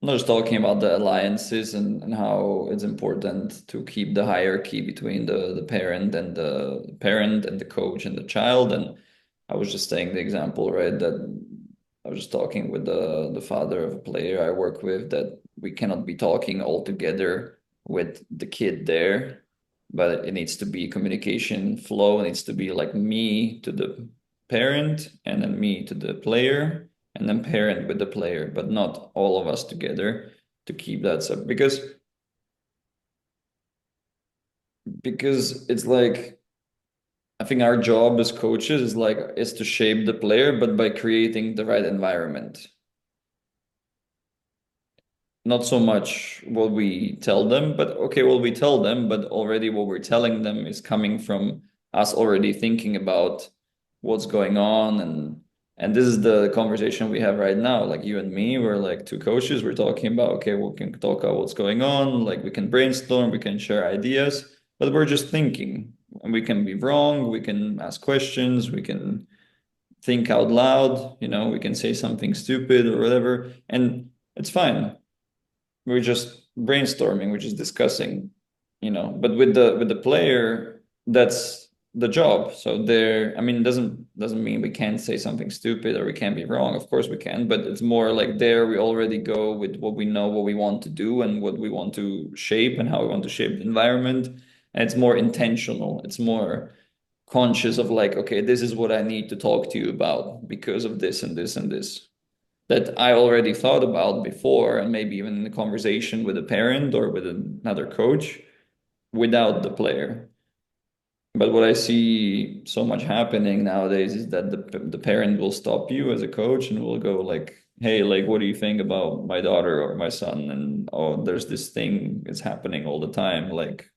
not just talking about the alliances and how it's important to keep the hierarchy between the parent and the coach and the child. And I was just saying the example, right, that I was just talking with the father of a player I work with, that we cannot be talking all together with the kid there, but it needs to be communication flow. It needs to be like me to the parent and then me to the player and then parent with the player, but not all of us together to keep that up because it's like I think our job as coaches is to shape the player, but by creating the right environment. Not so much what we tell them, but okay, what we tell them, but already what we're telling them is coming from us already thinking about what's going on. And this is the conversation we have right now. Like you and me, we're like two coaches, we're talking about, okay, we can talk about what's going on, like we can brainstorm, we can share ideas, but we're just thinking. And we can be wrong, we can ask questions, we can think out loud, we can say something stupid or whatever, and it's fine. We're just brainstorming, we're just discussing, but with the player, that's the job. So there, I mean, doesn't mean we can't say something stupid or we can't be wrong. Of course we can, but it's more like there we already go with what we know, what we want to do and what we want to shape and how we want to shape the environment. And it's more intentional, it's more conscious of like, okay, this is what I need to talk to you about because of this and this and this that I already thought about before, and maybe even in a conversation with a parent or with another coach without the player. But what I see so much happening nowadays is that the parent will stop you as a coach and will go like, "Hey, like, what do you think about my daughter or my son?" And oh, there's this thing it's happening all the time. Like,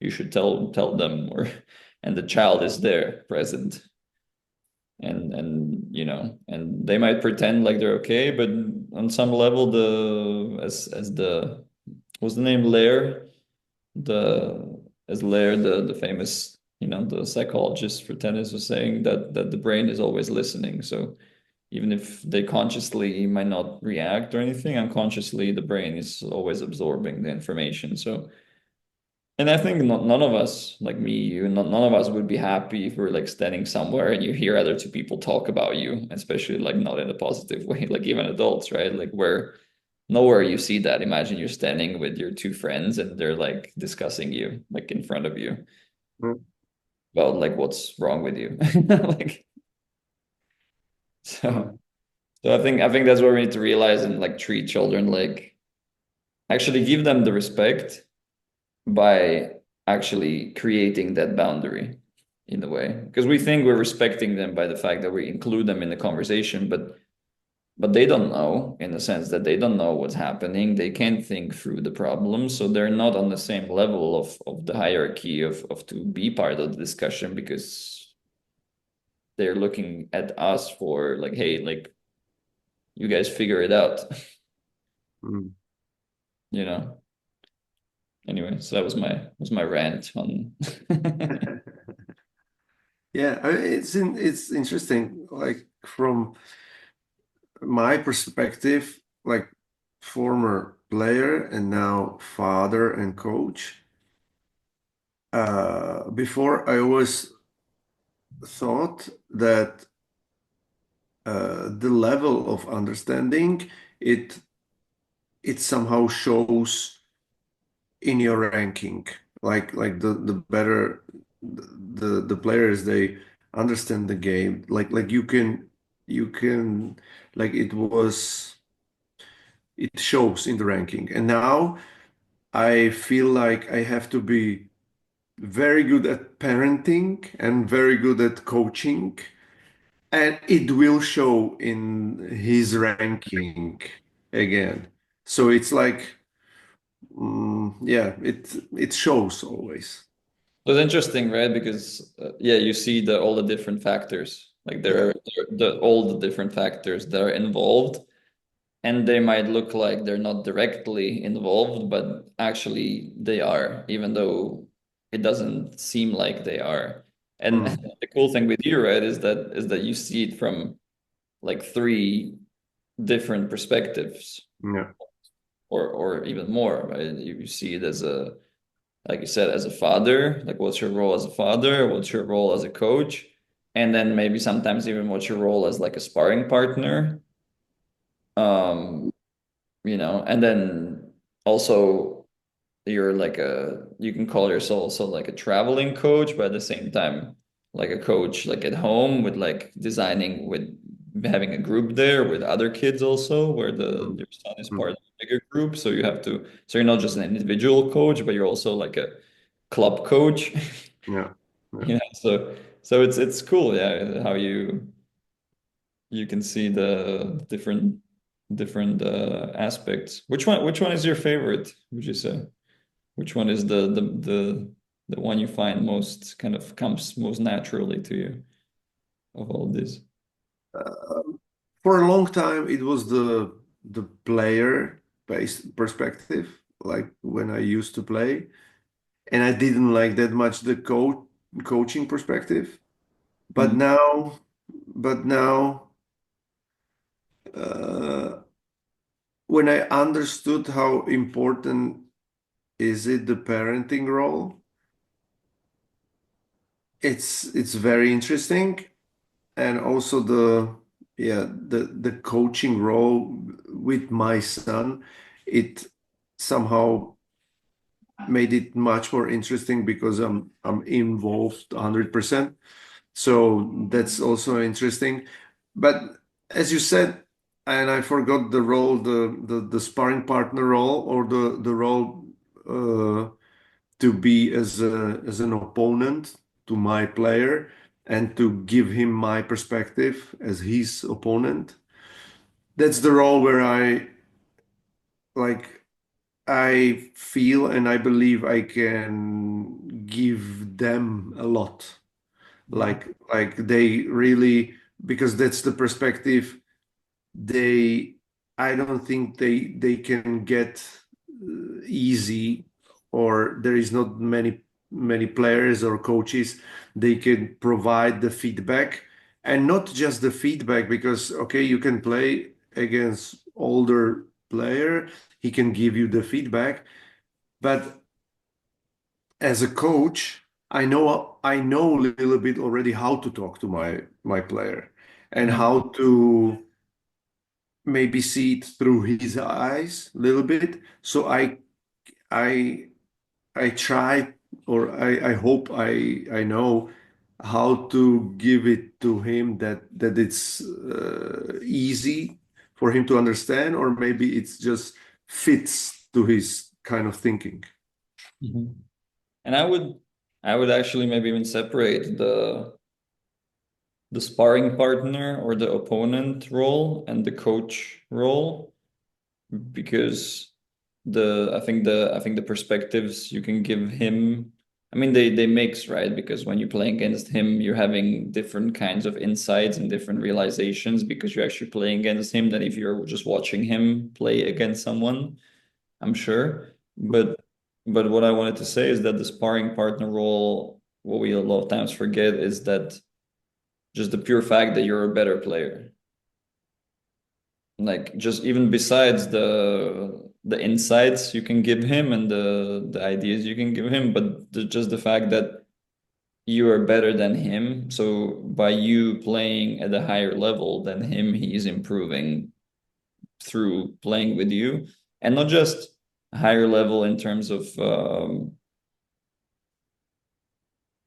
you should tell them, or and the child is there present and they might pretend like they're okay, but on some level the as the what's the name, Lair, the as Lair, the famous, the psychologist for tennis, was saying that the brain is always listening. So even if they consciously might not react or anything, unconsciously the brain is always absorbing the information. So, and I think none of us, like me, you, none of us would be happy if we're like standing somewhere and you hear other two people talk about you, especially like not in a positive way, like even adults, right? Like where nowhere you see that. Imagine you're standing with your two friends and they're like discussing you, like in front of you, Mm. about like what's wrong with you. Like so Mm. so I think that's what we need to realize and like treat children like actually give them the respect by actually creating that boundary in a way because we think we're respecting them by the fact that we include them in the conversation, but they don't know, in the sense that they don't know what's happening, they can't think through the problem, so they're not on the same level of the hierarchy of to be part of the discussion because they're looking at us for like, hey, like you guys figure it out. Mm. you know anyway, so that was my rant on Yeah, it's interesting. Like from my perspective, like former player and now father and coach. Before I always thought that the level of understanding it it somehow shows in your ranking. Like the better the players they understand the game. Like you can like it shows in the ranking. And now I feel like I have to be very good at parenting and very good at coaching, and it will show in his ranking again. So it's like, yeah, it shows always. So it's interesting, right? Because yeah, you see all the different factors, like Yeah. all the different factors that are involved, and they might look like they're not directly involved, but actually they are, even though it doesn't seem like they are. And Mm. the cool thing with you, right, is that you see it from like three different perspectives. Yeah. or even more, right? You see it as a, like you said, as a father, like what's your role as a father, what's your role as a coach, and then maybe sometimes even what's your role as like a sparring partner. Um, and then also you're like you can call yourself also like a traveling coach, but at the same time, like a coach like at home with like designing with having a group there with other kids also, where Mm, your son is part mm, of a bigger group. So so you're not just an individual coach, but you're also like a club coach. yeah, yeah. So it's cool, yeah, how you can see the different aspects. Which one is your favorite, would you say? Which one is the one you find most kind of comes most naturally to you of all this? For a long time, it was the player-based perspective, like when I used to play, and I didn't like that much the coaching perspective. But Mhm. now, but now, uh, when I understood how important is it the parenting role, it's very interesting, and also the coaching role with my son, it somehow made it much more interesting because I'm involved 100%. So that's also interesting. But as you said, and I forgot the role, the sparring partner role, or the role uh, to be as an opponent to my player and to give him my perspective as his opponent. That's the role where like I feel and I believe I can give them a lot. Mhm. Like they really, because that's the perspective they, I don't think they can get easy, or there is not many players or coaches they can provide the feedback, and not just the feedback, because okay, you can play against older player, he can give you the feedback, but as a coach, I know a little bit already how to talk to my player and Mhm. how to maybe see it through his eyes a little bit. So I I try, or I hope I know how to give it to him that it's easy for him to understand, or maybe it's just fits to his kind of thinking. Mhm. And I would actually maybe even separate the sparring partner or the opponent role and the coach role, because I think the perspectives you can give him, I mean they mix, right? Because when you play against him, you're having different kinds of insights and different realizations because you're actually playing against him than if you're just watching him play against someone, I'm sure. But what I wanted to say is that the sparring partner role, what we a lot of times forget is that just the pure fact that you're a better player, like just even besides the insights you can give him and the ideas you can give him, but just the fact that you are better than him, so by you playing at a higher level than him, he's improving through playing with you. And not just a higher level in terms of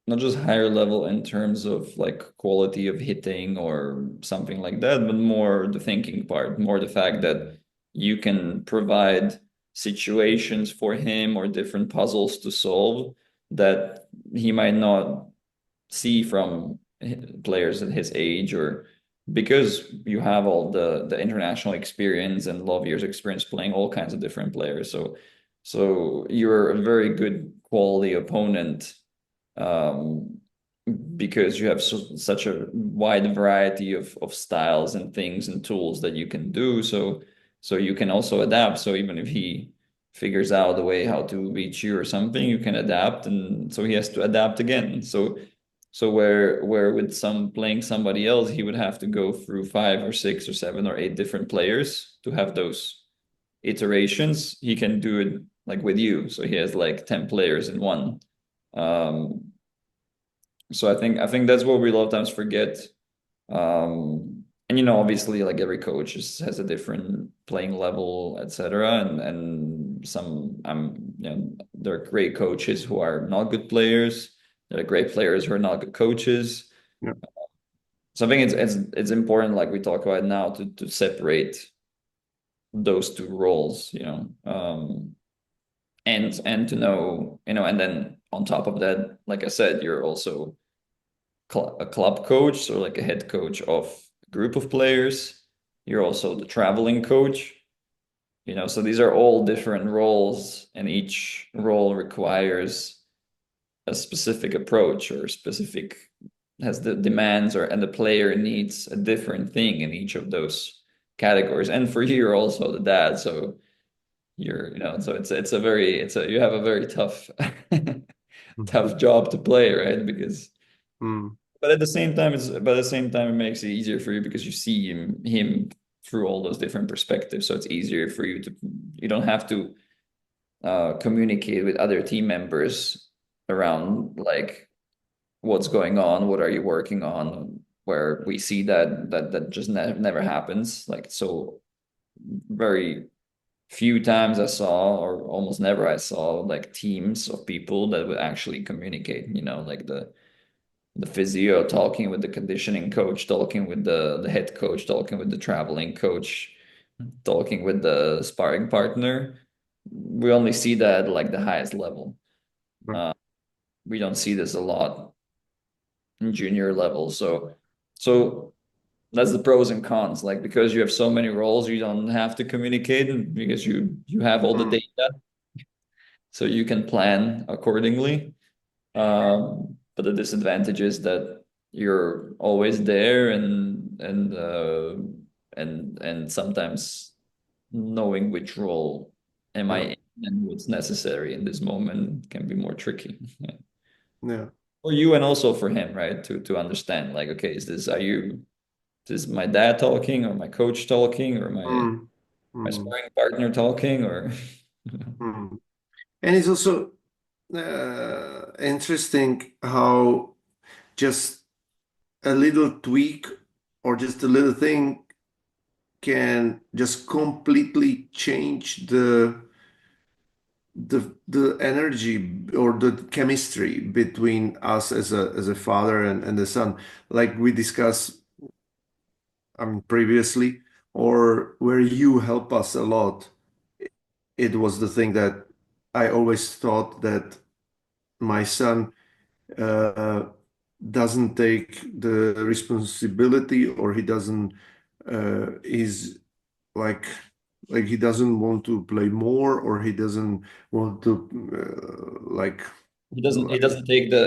not just higher level in terms of like quality of hitting or something like that, but more the thinking part, more the fact that you can provide situations for him or different puzzles to solve that he might not see from players at his age, or because you have all the international experience and a lot of years experience playing all kinds of different players. So you're a very good quality opponent, um, because you have such a wide variety of styles and things and tools that you can do. So you can also adapt. So even if he figures out a way how to beat you or something, you can adapt, and so he has to adapt again. So where with some playing somebody else, he would have to go through five or six or seven or eight different players to have those. iterations, he can do it like with you. So he has like 10 players in one. Um, so I think that's what we a lot of times forget. And obviously, like every coach has a different playing level, etc. And some there are great coaches who are not good players. There are great players who are not good coaches. Yeah. So I think it's important, like we talk about now, to separate those two roles, and to know, and then on top of that, like I said, you're also a club coach or like a head coach of a group of players. You're also the traveling coach, so these are all different roles, and each role requires a specific approach or specific has the demands and the player needs a different thing in each of those categories. And for you, you're also the dad, so so you have a very tough tough job to play, right? Because Mm, but at the same time it makes it easier for you because you see him through all those different perspectives. So it's easier for you don't have to communicate with other team members around like what's going on, what are you working on, where we see that just never happens. Like, so very few times I saw, or almost never I saw, like teams of people that would actually communicate, like the physio talking with the conditioning coach, talking with the head coach, talking with the traveling coach, talking with the sparring partner. We only see that at like the highest level. right. Uh, we don't see this a lot in junior level. So that's the pros and cons. Like, because you have so many roles, you don't have to communicate, and because you have all the Mm, data, so you can plan accordingly. But the disadvantage is that you're always there, and sometimes knowing which role am I yeah. in and what's necessary in this moment can be more tricky. Yeah. For you and also for him, right? To understand, like, okay, is this my dad talking, or my coach talking, or Mm, my mm, sparring partner talking, or mm. And it's also interesting how just a little tweak or just a little thing can just completely change the energy or the chemistry between us as a father and the son, like we discussed, I mean, previously, or where you help us a lot. It was the thing that I always thought that my son uh, doesn't take the responsibility, or he doesn't is like he doesn't want to play more, or he doesn't want to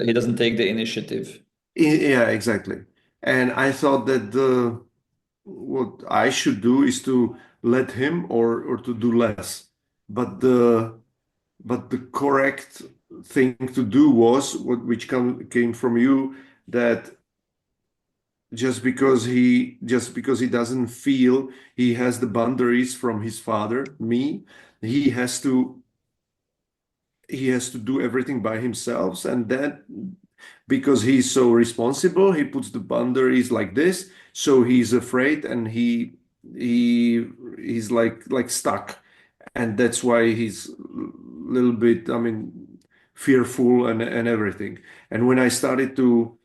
he doesn't take the initiative. yeah, exactly. And I thought that the what I should do is to let him, or to do less, but the correct thing to do was which came from you, that just because he doesn't feel he has the boundaries from his father, me, he has to he has to do everything by himself, and that because he's so responsible, he puts the boundaries like this, so he's afraid, and he's like stuck, and that's why he's a little bit, I mean, fearful and everything. And when I started to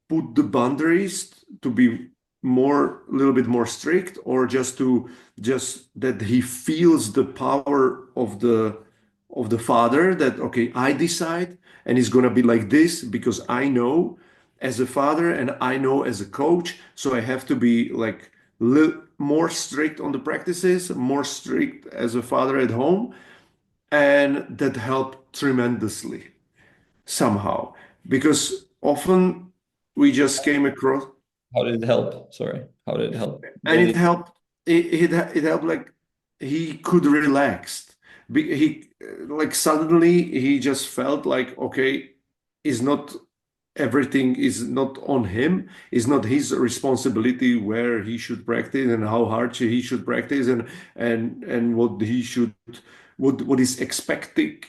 put the boundaries to be a little bit more strict, or just that he feels the power of the father, that okay, I decide, and it's going to be like this because I know as a father, and I know as a coach, so I have to be like more strict on the practices, more strict as a father at home, and that helped tremendously somehow, because often we just came across, How did it help? Sorry, how did it help? and What it did helped. It helped, like he could relax. He like suddenly he just felt like, okay, it's not. everything is not on him, is not his responsibility where he should practice and how hard he should practice, and what he should, what is expected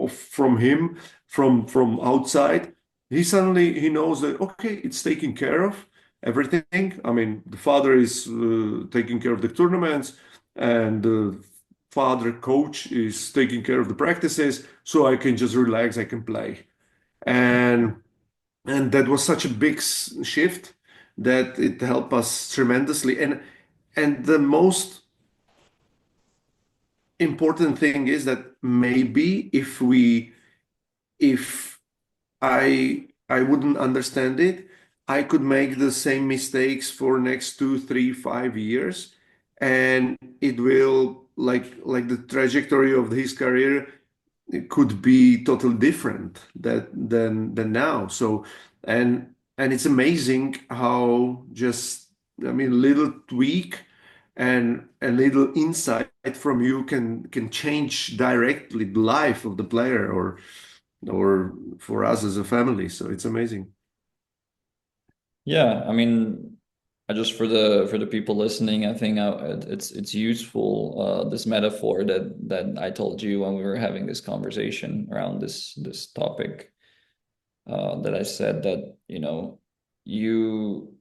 from him, from outside. He suddenly he knows that okay, it's taken care of everything. I mean, the father is taking care of the tournaments, and the father coach is taking care of the practices, so I can just relax, I can play. And that was such a big shift that it helped us tremendously. And the most important thing is that maybe if I wouldn't understand it, I could make the same mistakes for next 2, 3, 5 years, and it will, like the trajectory of his career, it could be totally different than now. So, and it's amazing how just, I mean, little tweak and a little insight from you can change directly the life of the player, or for us as a family. So it's amazing. Yeah, I mean, I just for the people listening, I think it's useful this metaphor that I told you when we were having this conversation around this topic, that I said that, you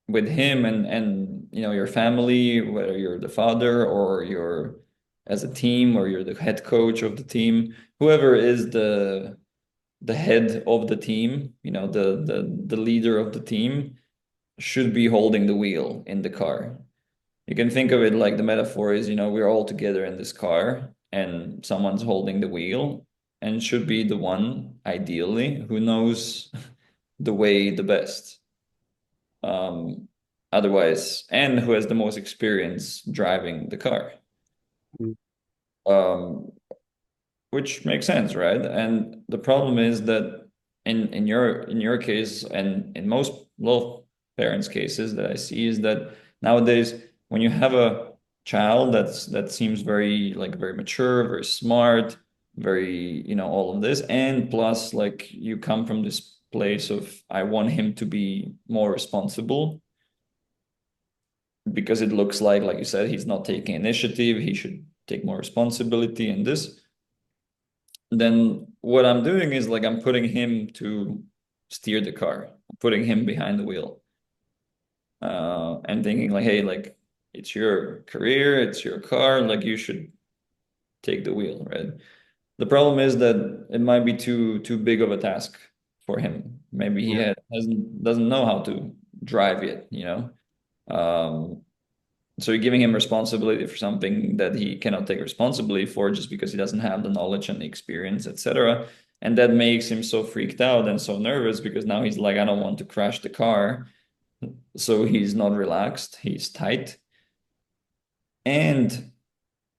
with him and your family, whether you're the father or you're as a team or you're the head coach of the team, whoever is the head of the team, the leader of the team should be holding the wheel in the car. You can think of it like the metaphor is, we're all together in this car and someone's holding the wheel and should be the one, ideally, who knows the way the best. Um, Otherwise, and who has the most experience driving the car. Mm. Um, which makes sense, right? And the problem is that in your case and in most lot parents' cases that I see is that nowadays when you have a child that seems very mature, very smart, very, all of this, and plus like you come from this place of I want him to be more responsible because it looks like you said, he's not taking initiative, he should take more responsibility in this. Then what I'm doing is like I'm putting him to steer the car, I'm putting him behind the wheel, and thinking like, hey, like it's your career, it's your car, like you should take the wheel, right? The problem is that it might be too big of a task for him. Maybe he Yeah. doesn't know how to drive yet. Um, So you're giving him responsibility for something that he cannot take responsibility for just because he doesn't have the knowledge and the experience, etc. And that makes him so freaked out and so nervous because now he's like, I don't want to crash the car. So he's not relaxed, he's tight, and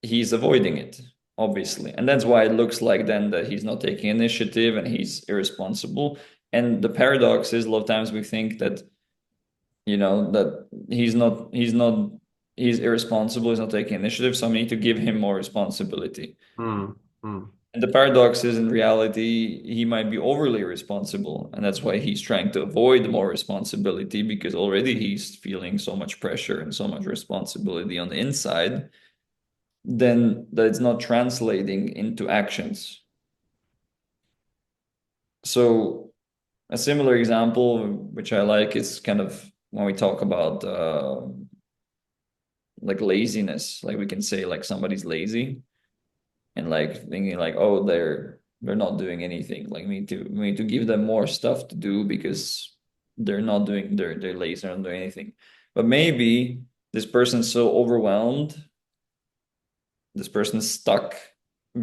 he's avoiding it, obviously. And that's why it looks like then that he's not taking initiative and he's irresponsible. And the paradox is a lot of times we think that that he's irresponsible, he's not taking initiative, so I need to give him more responsibility. Mm, mm, And the paradox is in reality he might be overly responsible, and that's why he's trying to avoid more responsibility because already he's feeling so much pressure and so much responsibility on the inside, then that it's not translating into actions. So a similar example which I like is kind of when we talk about like laziness, like we can say like somebody's lazy and like thinking like, oh, they're not doing anything, like we need to give them more stuff to do because they're lazy, they're not doing anything. But maybe this person's so overwhelmed, this person's stuck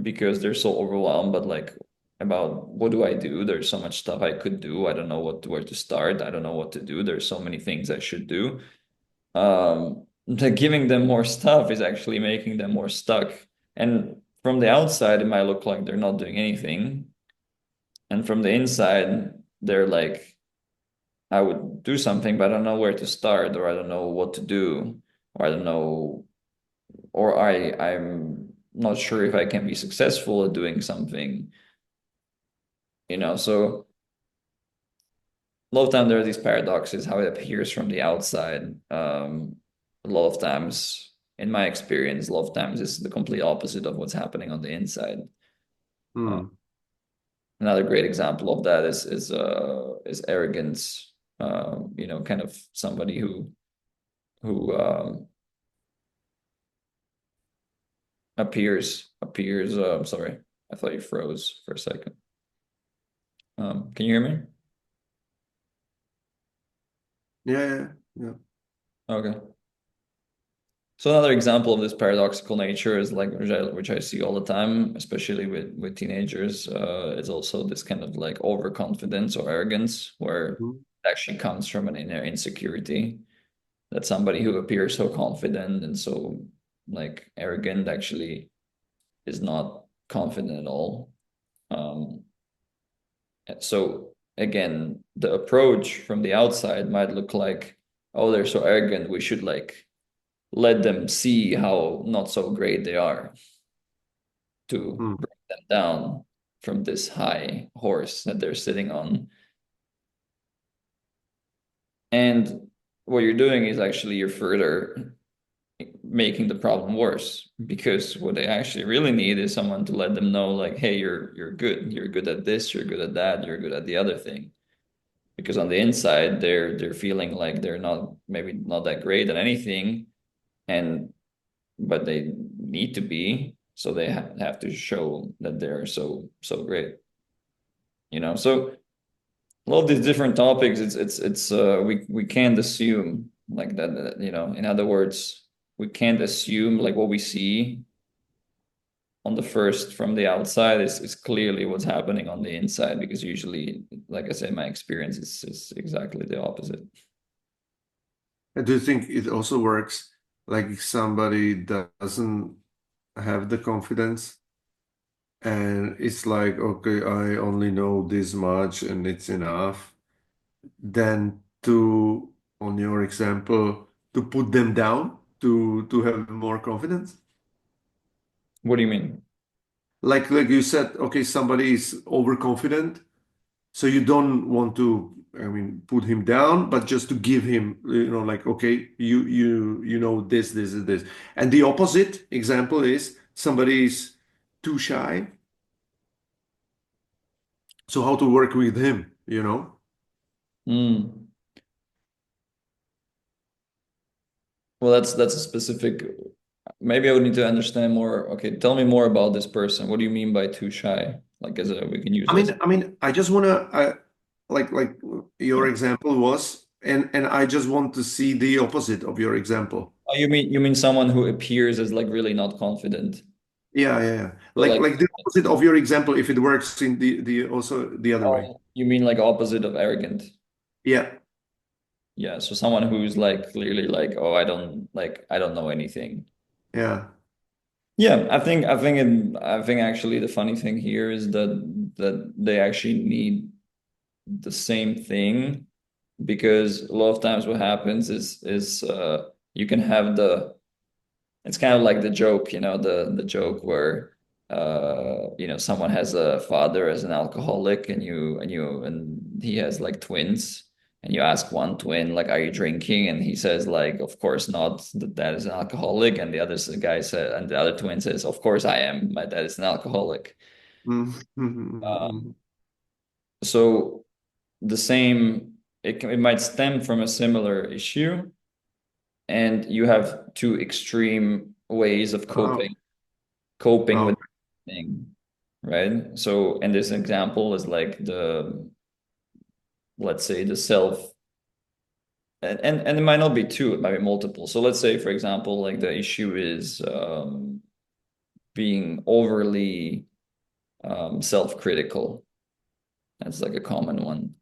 because they're so overwhelmed, but like about what do I do, there's so much stuff I could do, I don't know where to start, I don't know what to do, there's so many things I should do. That giving them more stuff is actually making them more stuck. And from the outside, it might look like they're not doing anything. And from the inside, they're like, I would do something, but I don't know where to start, or I don't know what to do, or I don't know, or I'm not sure if I can be successful at doing something. So a lot of time there are these paradoxes, how it appears from the outside. A lot of times, in my experience, a lot of times it's the complete opposite of what's happening on the inside. Uh, Hmm. Another great example of that is arrogance. Kind of somebody who appears. Sorry, I thought you froze for a second. Can you hear me? Yeah, yeah, yeah. Okay. So another example of this paradoxical nature is like which I see all the time, especially with teenagers, is also this kind of like overconfidence or arrogance, where Mhm. it actually comes from an inner insecurity that somebody who appears so confident and so like arrogant actually is not confident at all. Um, so again, the approach from the outside might look like, oh, they're so arrogant, we should like let them see how not so great they are to Hmm. bring them down from this high horse that they're sitting on. And what you're doing is actually you're further making the problem worse because what they actually really need is someone to let them know like, hey, you're good. You're good at this, you're good at that, you're good at the other thing. Because on the inside they're feeling like they're not maybe not that great at anything, and but they need to be, so they have to show that they're so great. So a lot of these different topics, we can't assume like that. In other words, we can't assume like what we see on the first from the outside is clearly what's happening on the inside, because usually, like I said, my experience is exactly the opposite. And do you think it also works like if somebody doesn't have the confidence and it's like, okay, I only know this much and it's enough, then to, on your example, to put them down to have more confidence? What do you mean? Like you said, okay, somebody is overconfident, so you don't want to, I mean, put him down, but just to give him, like, okay, you know this is this. And the opposite example is somebody is too shy. So how to work with him? Hmm. Well, that's a specific. Maybe I would need to understand more. Okay, tell me more about this person. What do you mean by too shy? Like, we can use I as. mean, I mean, I just wanna, like your example was, and I just want to see the opposite of your example. Oh, you mean someone who appears as like really not confident? Yeah, yeah, yeah. So Like like, like the opposite of your example, if it works in the also the other way. oh, you mean like opposite of arrogant? Yeah, Yeah. So someone who's like clearly like, oh, I don't know anything. yeah. Yeah, I think actually the funny thing here is that they actually need the same thing, because a lot of times what happens is you can have it's kind of like the joke, the joke where someone has a father as an alcoholic, and he has like twins, and you ask one twin like, are you drinking? And he says like, of course not, that dad is an alcoholic. And the other twin says, of course I am, my dad is an alcoholic. Mhm. um, so the same, it might stem from a similar issue, and you have two extreme ways of Oh, coping with oh, the thing, right? So, and this example is like let's say the self, and it might not be two, it might be multiple. So let's say, for example, like the issue is being overly self-critical. That's like a common one.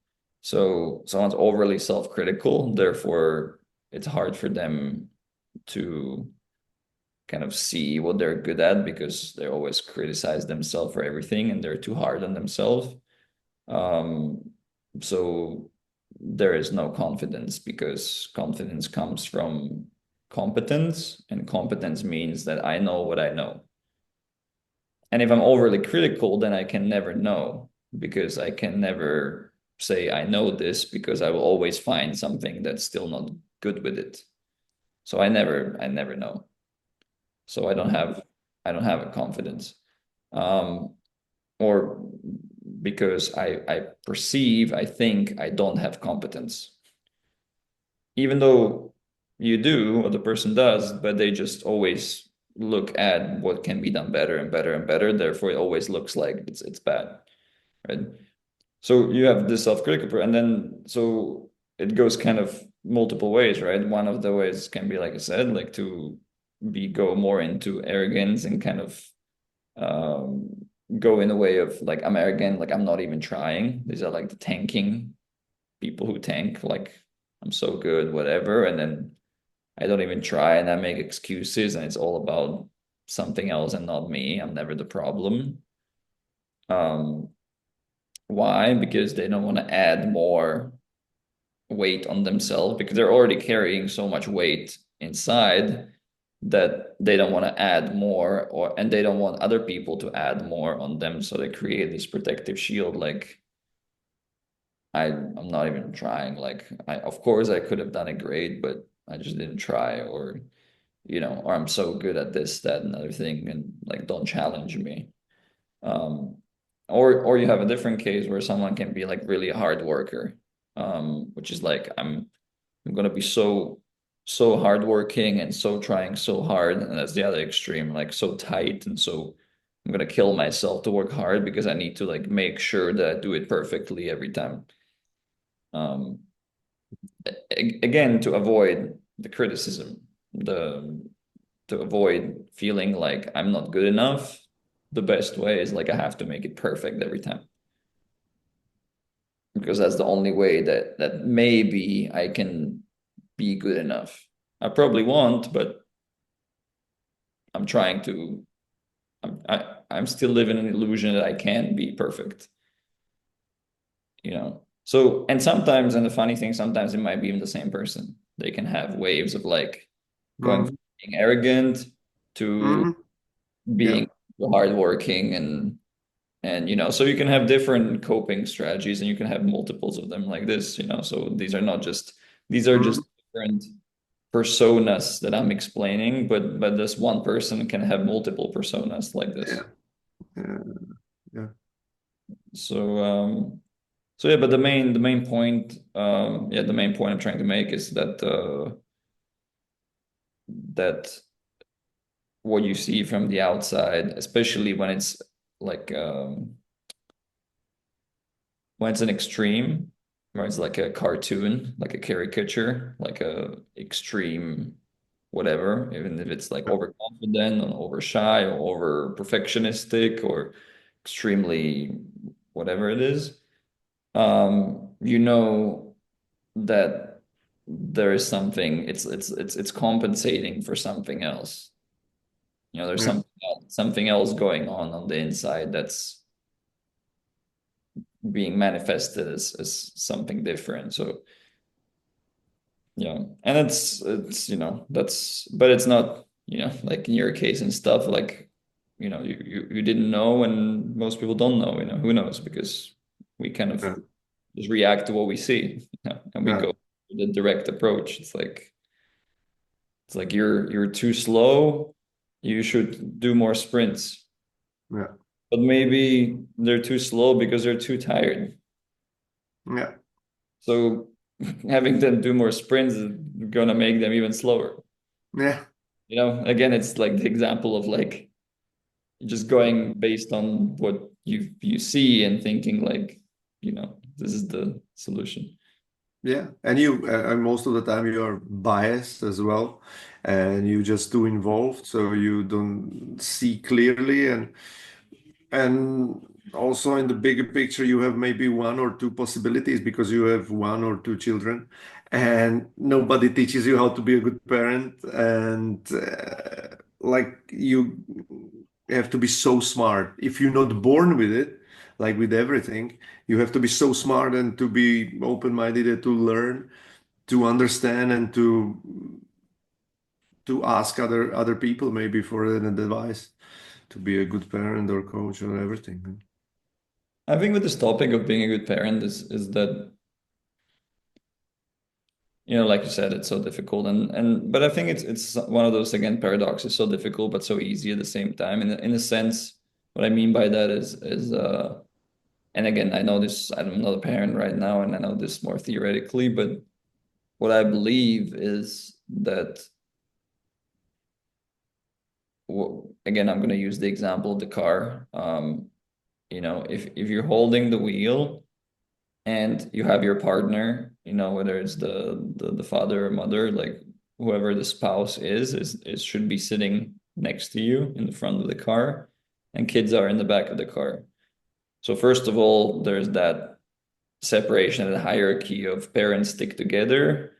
So someone's overly self-critical, therefore it's hard for them to kind of see what they're good at, because they always criticize themselves for everything and they're too hard on themselves. Um, so there is no confidence, because confidence comes from competence, and competence means that I know what I know. And if I'm overly critical, then I can never know, because I can never say I know this because I will always find something that's still not good with it. So I never know. So I don't have a confidence. Um, or because I perceive, I think I don't have competence. Even though you do, or the person does, but they just always look at what can be done better and better and better. Therefore, it always looks like it's bad, right? So you have this self-critical, and then so it goes kind of multiple ways, right? One of the ways can be, like I said, like to be go more into arrogance and kind of um, go in a way of like I'm arrogant, like I'm not even trying. These are like the tanking people who tank, like I'm so good, whatever, and then I don't even try and I make excuses and it's all about something else and not me. I'm never the problem. Um, why? Because they don't want to add more weight on themselves because they're already carrying so much weight inside that they don't want to add more or and they don't want other people to add more on them. So they create this protective shield like I'm not even trying. Like I of course I could have done it great, but I just didn't try or or I'm so good at this, that, and other thing, and like don't challenge me. Um, or you have a different case where someone can be like really a hard worker, which is like I'm gonna be so hardworking and so trying so hard, and that's the other extreme, like so tight and so I'm gonna kill myself to work hard because I need to like make sure that I do it perfectly every time. Um, again, to avoid the criticism, the to avoid feeling like I'm not good enough, the best way is like I have to make it perfect every time because that's the only way that maybe I can be good enough. I probably won't, but I'm trying to. I'm still living an illusion that I can be perfect. So and sometimes, and the funny thing, sometimes it might be even the same person. They can have waves of like going from Mm, being arrogant to mm, yeah, being hardworking and so you can have different coping strategies and you can have multiples of them like this. So these are mm, just different personas that I'm explaining, but this one person can have multiple personas like yeah, this. yeah, yeah, So yeah, but the main point, the main point I'm trying to make is that what you see from the outside, especially like when it's an extreme, where it's like a cartoon, like a caricature, like a extreme whatever, even if it's like overconfident or over shy or over perfectionistic or extremely whatever it is, you know that there is something, it's compensating for something else. There's yeah, something else going on the inside that's being manifested as something different. So yeah, and that's but it's not like in your case and stuff like you didn't know and most people don't know. Who knows, because we kind of yeah, just react to what we see, and we yeah, go the direct approach. It's like you're too slow, you should do more sprints, yeah, but maybe they're too slow because they're too tired. yeah, So having them do more sprints is gonna make them even slower. yeah, Again, it's like the example of like just going based on what you see and thinking like, this is the solution. yeah. And most of the time you are biased as well, and you just too involved, so you don't see clearly, and also in the bigger picture, you have maybe one or two possibilities because you have one or two children, and nobody teaches you how to be a good parent. And like you have to be so smart. If you're not born with it, like with everything, you have to be so smart and to be open-minded and to learn, to understand, and to ask other people maybe for an advice to be a good parent or coach or everything. I think with this topic of being a good parent is that, like you said, it's so difficult, and but I think it's one of those, again, paradoxes, so difficult but so easy at the same time. In a sense, what I mean by that is and again, I know this, I'm not a parent right now, and I know this more theoretically, but what I believe is that, again, I'm going to use the example of the car. If you're holding the wheel and you have your partner, whether it's the father or mother, like whoever the spouse is should be sitting next to you in the front of the car, and kids are in the back of the car. So first of all, there's that separation and hierarchy of parents stick together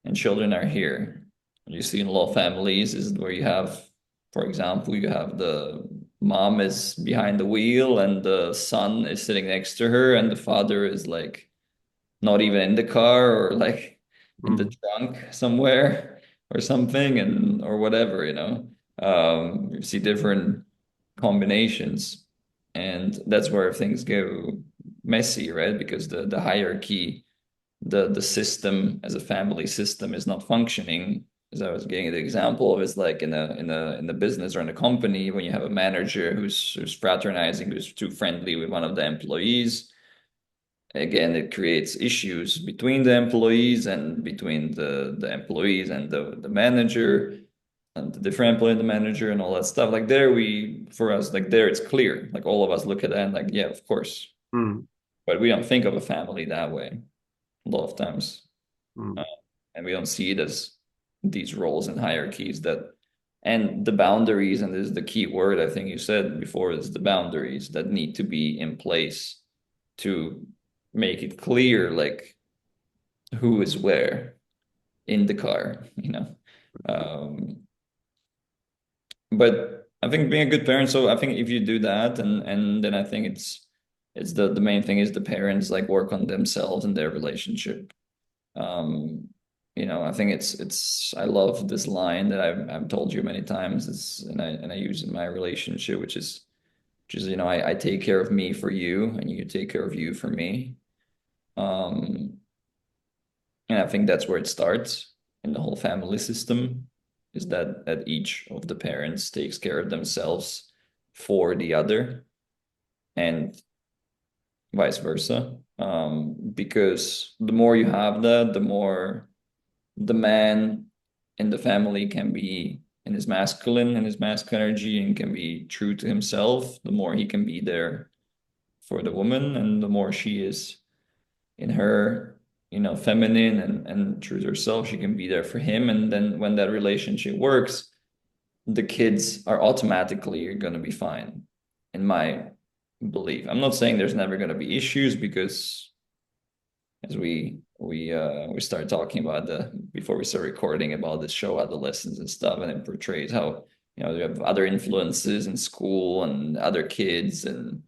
and children are here. You see in a lot of families is where you have, for example, you have the mom is behind the wheel and the son is sitting next to her, and the father is like not even in the car, or like in the Mm, trunk somewhere or something, and or whatever. You see different combinations, and that's where things go messy, right? Because the hierarchy, the system as a family system is not functioning. As I was getting the example of, is like in a business or in a company, when you have a manager who's fraternizing, who's too friendly with one of the employees, again, it creates issues between the employees and between the employees and the manager, and the different employee and the manager and all that stuff. Like there, for us, like there, it's clear. Like all of us look at that and like, yeah, of course. mm, But we don't think of a family that way a lot of times. Uh, mm, and we don't see it as these roles and hierarchies and the boundaries, and this is the key word I think you said before, is the boundaries that need to be in place to make it clear, like who is where in the car. Um, but I think being a good parent, so I think if you do that, and then I think it's the main thing is the parents like work on themselves and their relationship. Um, I think it's I love this line that I've told you many times. And I use in my relationship, which is I take care of me for you, and you take care of you for me. Um, and I think that's where it starts in the whole family system, is that each of the parents takes care of themselves for the other, and vice versa. Because the more you have that, the more the man in the family can be in his masculine energy, and can be true to himself, the more he can be there for the woman, and the more she is in her, feminine and true to herself, she can be there for him. And then when that relationship works, the kids are automatically going to be fine, in my belief. I'm not saying there's never going to be issues, because as we start talking about the before we start recording about this show, adolescence and stuff, and it portrays how you have other influences in school and other kids, and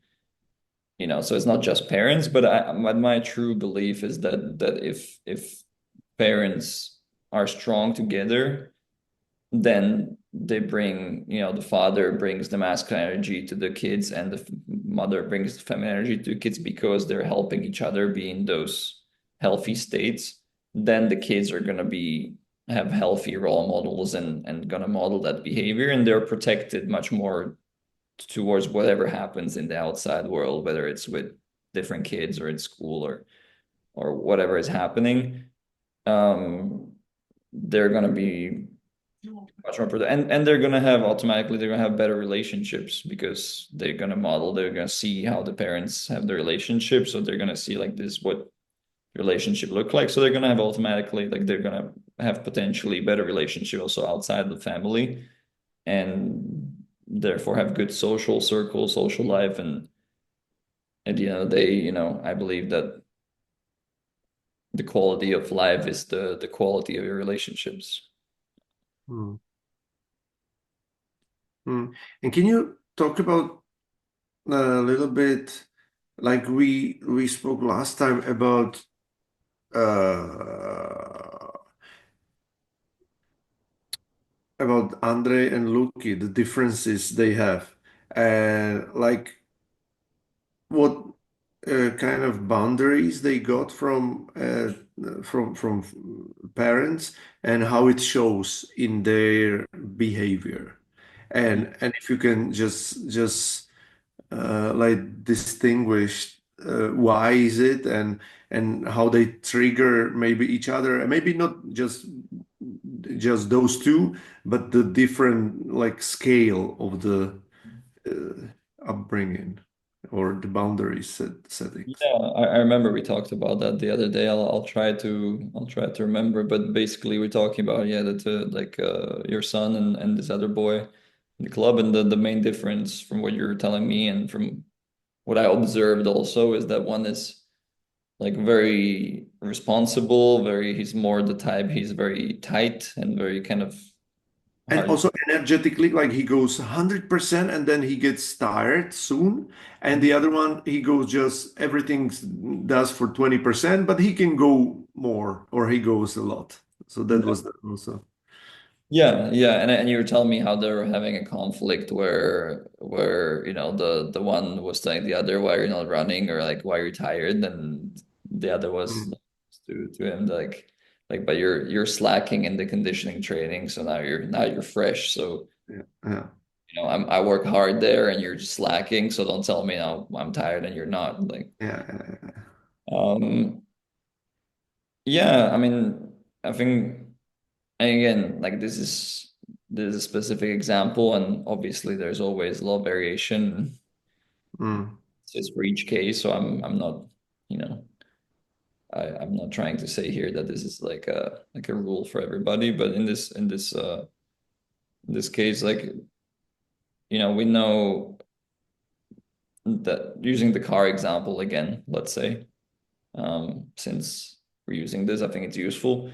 so it's not just parents. But my true belief is that if parents are strong together, then they bring, the father brings the masculine energy to the kids, and the mother brings the feminine energy to the kids, because they're helping each other be in those healthy states. Then the kids are going to have healthy role models, and going to model that behavior, and they're protected much more towards whatever happens in the outside world, whether it's with different kids or in school, or whatever is happening. um they're going to be much more productive, and they're going to have better relationships, because they're going to see how the parents have the relationship, so they're going to see like this what relationship look like, so they're going to have automatically, like they're going to have potentially better relationship also outside the family, and therefore have good social circle, social life. And at the end of the day, I believe that the quality of life is the quality of your relationships. mm, mm. And can you talk about a little bit, like we spoke last time uh, about Andre and Luki, the differences they have, and like what? kind of boundaries they got from parents and how it shows in their behavior. And if you can just like distinguish why is it and how they trigger maybe each other, and maybe not just those two, but the different like scale of the upbringing or the settings. Yeah, I remember we talked about that the other day. I'll try to remember, but basically we're talking about yeah that like your son and this other boy in the club, and the main difference from what you're telling me and from what I observed also is that one is like very responsible, very he's more the type he's very tight and very kind of And hard. also energetically, like he goes 100% and then he gets tired soon. And the other one, he goes just everything does for 20%, but he can go more or he goes a lot. So that was also. Yeah, yeah, and you were telling me how they were having a conflict where you know the one was telling the other why you're not running or like why you're tired, and the other was Mm, to him like but you're slacking in the conditioning training, so now you're fresh. So yeah, yeah, you know I work hard there, and you're just slacking. So don't tell me now I'm tired and you're not. Like yeah, yeah, um yeah, I mean I think. And again, like this is a specific example, and obviously there's always a lot of variation. mm, It's just for each case, so I'm not, you know, I'm not trying to say here that this is like a rule for everybody, but in this case, like you know, we know that using the car example again, let's say, since we're using this, I think it's useful.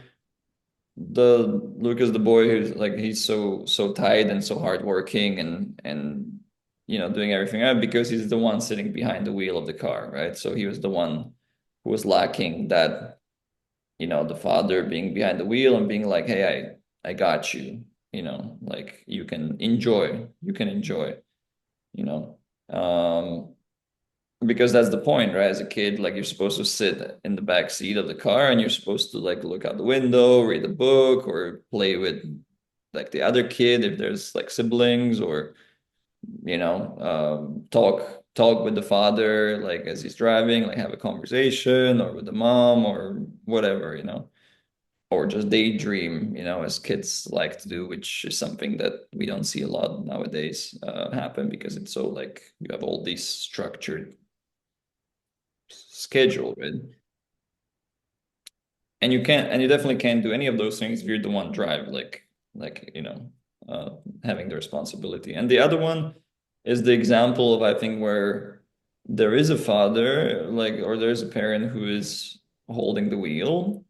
The Lucas, the boy who's like he's so tight and so hardworking and you know doing everything right because he's the one sitting behind the wheel of the car, right? So he was the one who was lacking that, you know, the father being behind the wheel and being like, "Hey, I got you," you know, like you can enjoy, you know. Because that's the point, right? As a kid, like you're supposed to sit in the back seat of the car and you're supposed to like look out the window, read a book, or play with like the other kid if there's like siblings, or you know, talk with the father like as he's driving, like have a conversation, or with the mom, or whatever, you know, or just daydream, you know, as kids like to do, which is something that we don't see a lot nowadays happen because it's so like you have all these structured schedule, right? And you definitely can't do any of those things if you're the one drive, like you know, uh, having the responsibility. And the other one is the example of I think where there is a father, like, or there's a parent who is holding the wheel,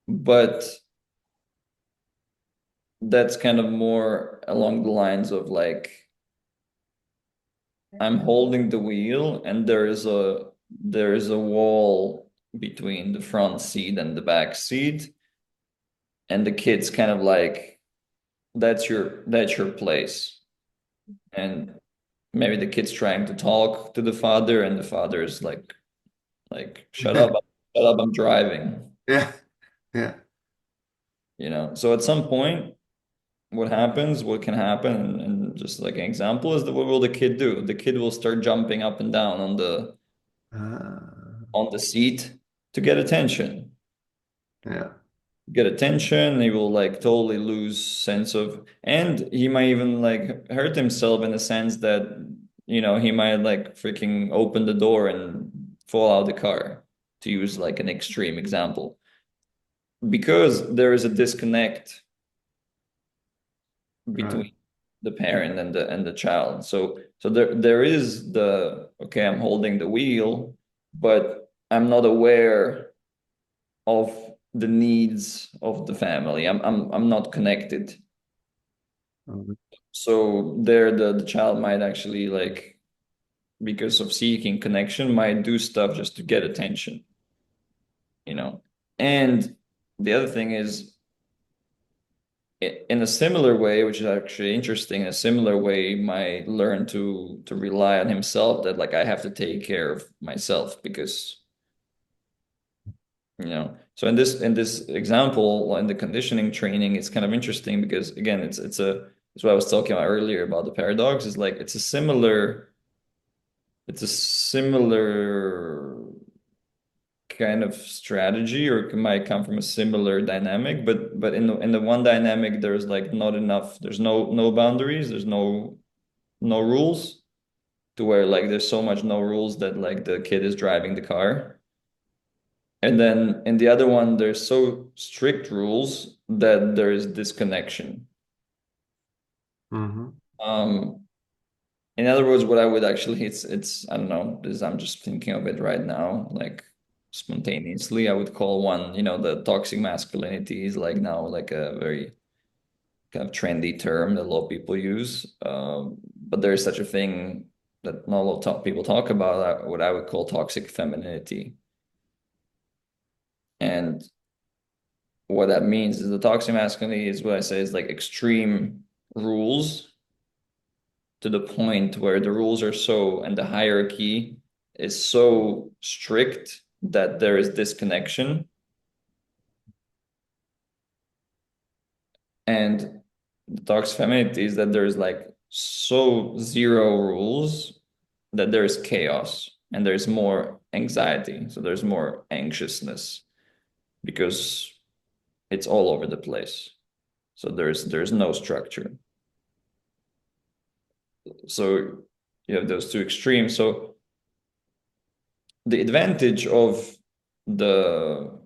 but that's kind of more along the lines of like I'm holding the wheel, and there is a wall between the front seat and the back seat, and the kid's kind of like that's your place, and maybe the kid's trying to talk to the father and the father is like shut up, I'm driving, yeah, yeah. you know. So at some point what can happen, and just like an example is that what will the kid do? The kid will start jumping up and down Ah, on the seat to get attention, yeah. he will like totally lose sense of, and he might even like hurt himself in the sense that, you know, he might like freaking open the door and fall out of the car, to use like an extreme example, because there is a disconnect Right. between the parent and the child. So there is the okay, I'm holding the wheel, but I'm not aware of the needs of the family. I'm not connected. Um, So there the child might actually like, because of seeking connection, might do stuff just to get attention, you know. And the other thing is in a similar way, which is actually interesting, in a similar way, might learn to rely on himself, that like I have to take care of myself because so in this example in the conditioning training, it's kind of interesting because again it's what I was talking about earlier about the paradox, is like it's a similar kind of strategy, or it might come from a similar dynamic, but in the one dynamic there's like not enough, there's no boundaries, there's no rules, to where like there's so much no rules that like the kid is driving the car. And then in the other one, there's so strict rules that there is disconnection. Hmm. Um, in other words, what I would actually, it's I don't know, this I'm just thinking of it right now, like spontaneously, I would call one, the toxic masculinity is like now like a very kind of trendy term that a lot of people use. But there is such a thing that not a lot of people talk about, what I would call toxic femininity. And what that means is the toxic masculinity is what I say is like extreme rules, to the point where the rules are so, and the hierarchy is so strict that there is disconnection. And the toxic femininity is that there's like so zero rules that there's chaos and there's more anxiety. So there's more anxiousness because it's all over the place. So there's no structure. So you have those two extremes. So the advantage of the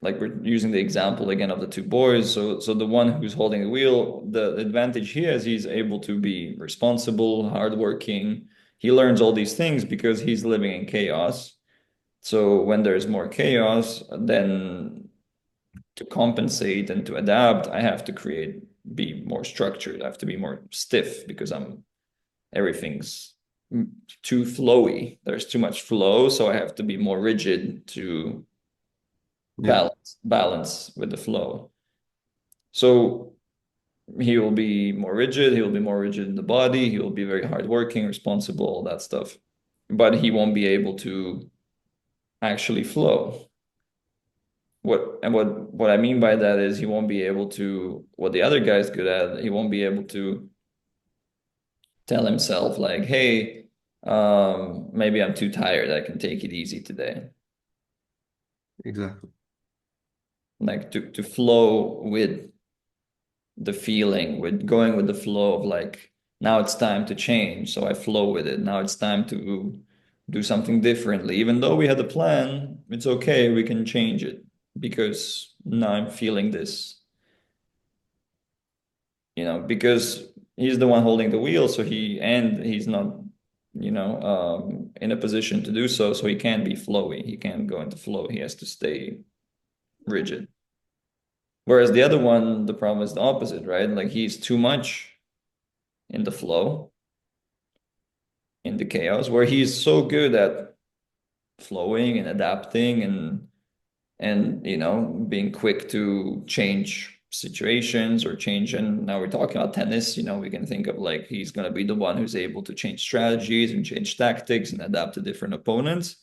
like we're using the example again of the two boys. So the one who's holding the wheel, the advantage he has, he's able to be responsible, hardworking. He learns all these things because he's living in chaos. So when there's more chaos, then to compensate and to adapt, I have to be more structured. I have to be more stiff because everything's too flowy. There's too much flow, so I have to be more rigid to Yeah, balance with the flow. So he will be more rigid. He will be more rigid in the body. He will be very hardworking, responsible, all that stuff. But he won't be able to actually flow. What I mean by that is he won't be able to, what the other guy's good at, he won't be able to tell himself like, hey, maybe I'm too tired. I can take it easy today. exactly. Like to flow with the feeling, with going with the flow of like, now it's time to change. So I flow with it. Now it's time to do something differently. Even though we had a plan, it's okay. We can change it because now I'm feeling this, because he's the one holding the wheel. So he's not, in a position to do so. So he can't be flowy. He can't go into flow. He has to stay rigid. Whereas the other one, the problem is the opposite, right? Like he's too much in the flow, in the chaos, where he's so good at flowing and adapting and being quick to change situations or change. And now we're talking about tennis, we can think of like he's going to be the one who's able to change strategies and change tactics and adapt to different opponents.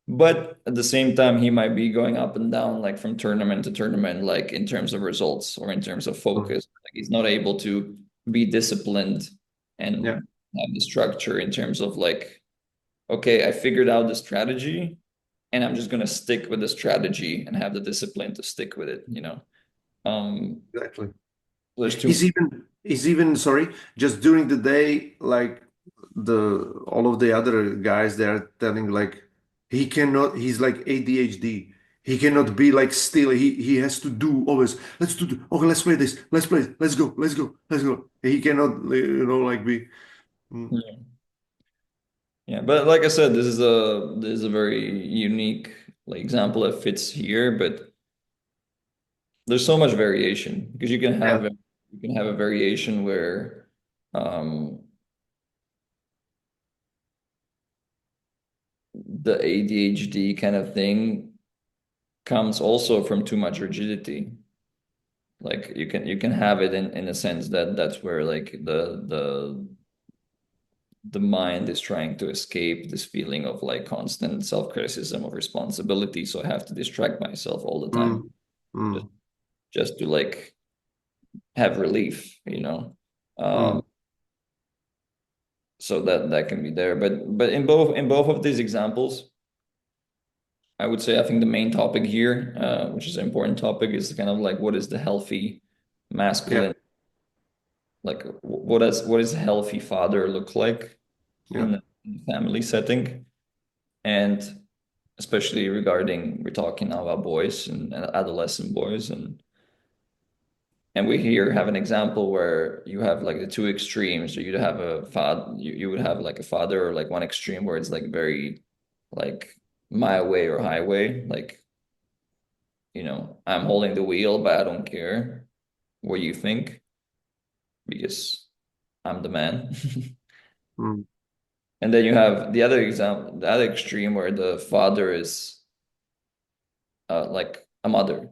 But at the same time, he might be going up and down, like from tournament to tournament, like in terms of results or in terms of Mm. focus. Like he's not able to be disciplined Yeah, and have the structure in terms of like, okay, I figured out the strategy and I'm just going to stick with the strategy and have the discipline to stick with it. Um, exactly. there's He's two. even he's even sorry, just during the day, like the all of the other guys they are telling like he cannot, he's like ADHD. He cannot be like still. He has to do always. Let's do okay, let's play this. Let's play. Let's go. Let's go. Let's go. He cannot, like be. Mm. Yeah. Yeah, but like I said, this is a very unique like example that fits here, but there's so much variation because Yeah, you can have a variation where um, the ADHD kind of thing comes also from too much rigidity. Like you can have it in a sense that that's where like the mind is trying to escape this feeling of like constant self-criticism of responsibility. So I have to distract myself all the time Mm, just mm, just to like have relief, you know. mm. So that can be there. But in both of these examples, I would say I think the main topic here, which is an important topic, is kind of like what is the healthy Yeah, masculine, like what does a healthy father look like yeah. in the family setting, and especially regarding we're talking now about boys and adolescent boys, and we here have an example where you have like the two extremes. So you'd have a father, you would have like a father or like one extreme where it's like very like my way or highway, like I'm holding the wheel, but I don't care what you think because I'm the man. Mm, And then you have the other example, the other extreme where the father is like a mother,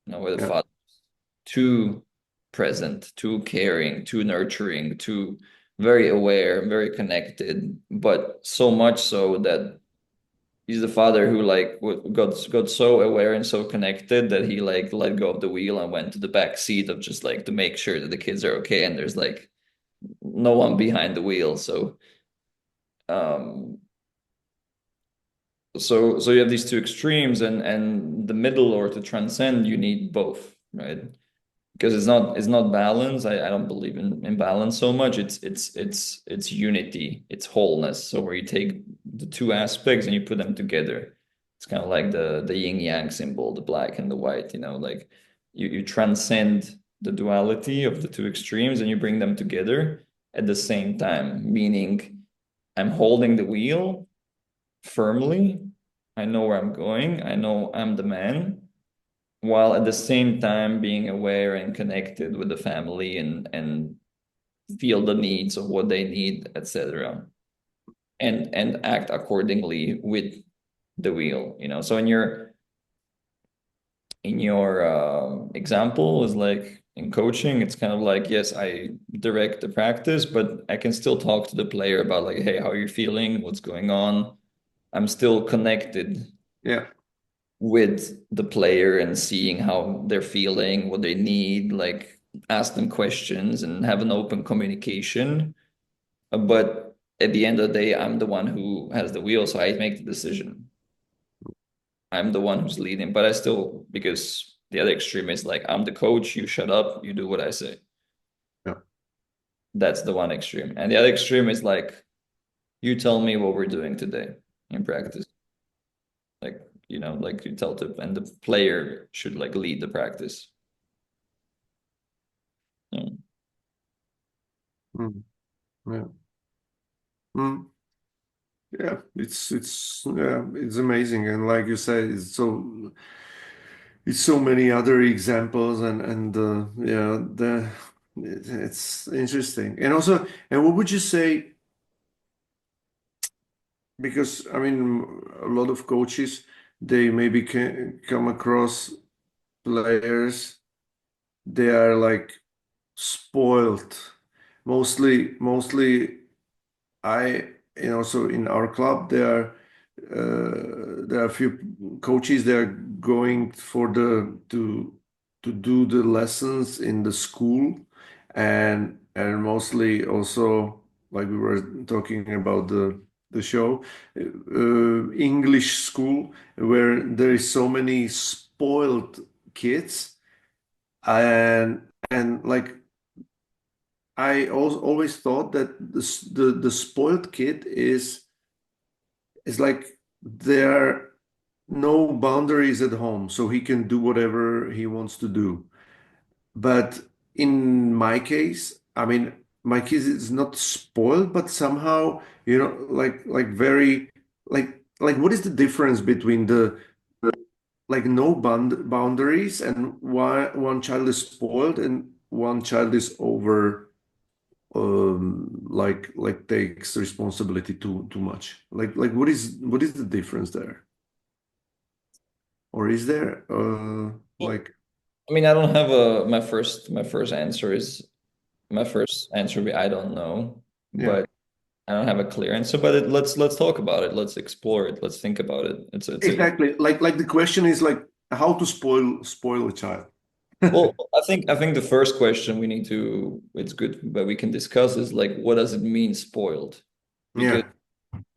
where the yeah. father too present, too caring, too nurturing, too very aware, very connected, but so much so that he's the father who like got so aware and so connected that he like let go of the wheel and went to the back seat of just like to make sure that the kids are okay and there's like no one behind the wheel. Um so you have these two extremes and the middle or to transcend you need both, right? Because it's not balance. I don't believe in balance so much. It's unity, it's wholeness. So where you take the two aspects and you put them together. It's kind of like the yin yang symbol, the black and the white, like you transcend the duality of the two extremes and you bring them together at the same time, meaning I'm holding the wheel firmly. I know where I'm going. I know I'm the man, while at the same time being aware and connected with the family and feel the needs of what they need, etc. And act accordingly with the wheel. So in your example is like in coaching, it's kind of like, yes, I direct the practice, but I can still talk to the player about like, hey, how are you feeling? What's going on? I'm still connected Yeah. with the player and seeing how they're feeling, what they need, like ask them questions and have an open communication. But at the end of the day, I'm the one who has the wheel, so I make the decision. I'm the one who's leading, but I still, because the other extreme is like, I'm the coach, you shut up, you do what I say. Yeah. That's the one extreme. And the other extreme is like, you tell me what we're doing today in practice. Like, like you tell the, and the player should like lead the practice. Yeah. Mm, yeah. Mm, yeah. It's amazing. And like you said, it's so many other examples and yeah, it's interesting. And also, and what would you say? Because I mean, a lot of coaches, they maybe can come across players, they are like spoiled. Mostly I, so in our club, there are a few coaches. They are going for to do the lessons in the school, and mostly also like we were talking about the show, English school, where there is so many spoiled kids, and like I always thought that the spoiled kid is like there are no boundaries at home, so he can do whatever he wants to do. But in my case, I mean, my kid is not spoiled, but somehow, like very like what is the difference between the like no boundaries and one child is spoiled and one child is over like takes responsibility too much. Like what is the difference there? Or is there like I mean, I don't have a my first answer would be I don't know, Yeah, but I don't have a clear answer. But let's talk about it. Let's explore it. Let's think about it. It's a exactly. Like the question is like how to spoil a child. well, I think the first question we need to it's good but we can discuss is like what does it mean spoiled? Because Yeah,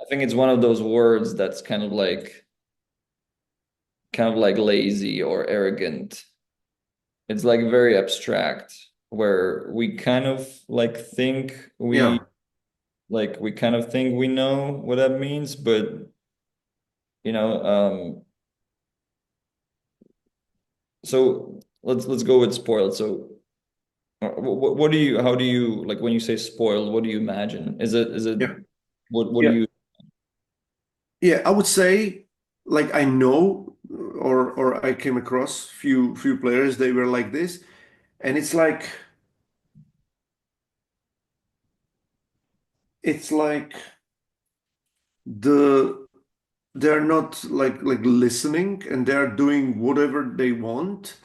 I think it's one of those words that's kind of like lazy or arrogant. It's like very abstract where we kind of like think yeah. we kind of think we know what that means, but you know, so let's go with spoiled. So what do you how do you like when you say spoiled, what do you imagine? Is it Yeah. what do Yeah. you Yeah, I would say like I know or I came across few players they were like this and it's like the they're not like listening and they're doing whatever they want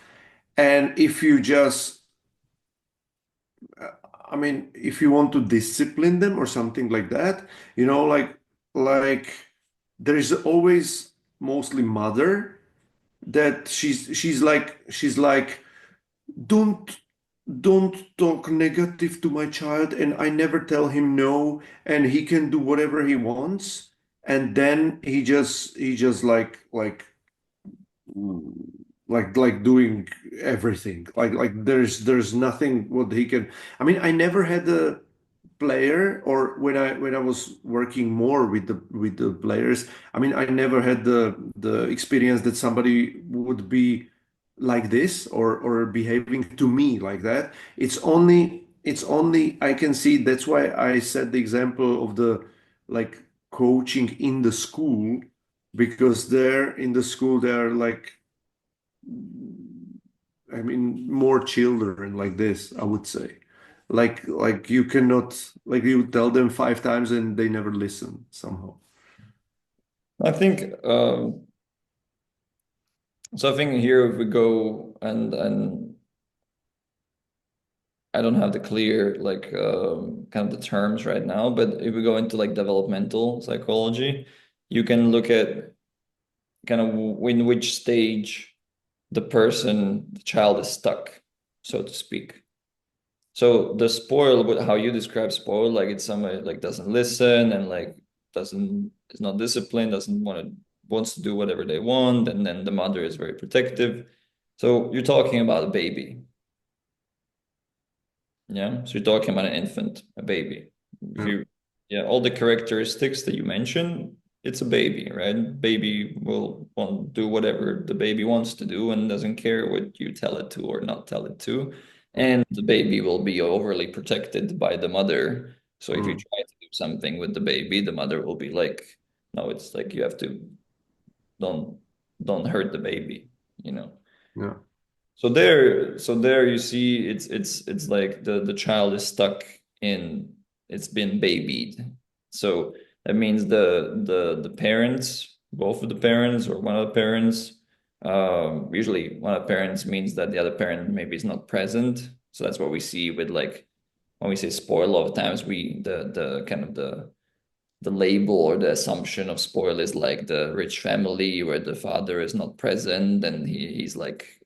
and if you just I mean if you want to discipline them or something like that, like there is always mostly mother that she's like don't don't talk negative to my child and I never tell him no and he can do whatever he wants and then he just like doing everything like there's nothing what he can. I mean I never had a player or when I was working more with the players. I mean I never had the experience that somebody would be like this or behaving to me like that. It's only I can see. That's why I said the example of the like coaching in the school, because there in the school there are like I mean, more children like this, I would say. Like you cannot like you tell them 5 times and they never listen somehow. I think so I think here if we go and I don't have the clear like kind of the terms right now, but if we go into like developmental psychology, you can look at kind of in which stage the child is stuck, so to speak. So the spoil, how you describe spoil, like it's somebody like doesn't listen and like doesn't is not disciplined, doesn't wants to do whatever they want, and then the mother is very protective. So you're talking about a baby. Yeah. So you're talking about an infant, a baby. If Yeah. you, yeah, all the characteristics that you mentioned, it's a baby, right? Baby will want do whatever the baby wants to do and doesn't care what you tell it to or not tell it to. And the baby will be overly protected by the mother. So if you Mm, try to do something with the baby, the mother will be like, no, it's like you have to don't don't hurt the baby, you know. yeah. So there you see it's like the child is stuck in it's been babied. So that means the parents, both of the parents or one of the parents, usually one of the parents means that the other parent maybe is not present. So that's what we see with like when we say spoil, a lot of times we the kind of the label or the assumption of spoil is like the rich family where the father is not present and he's like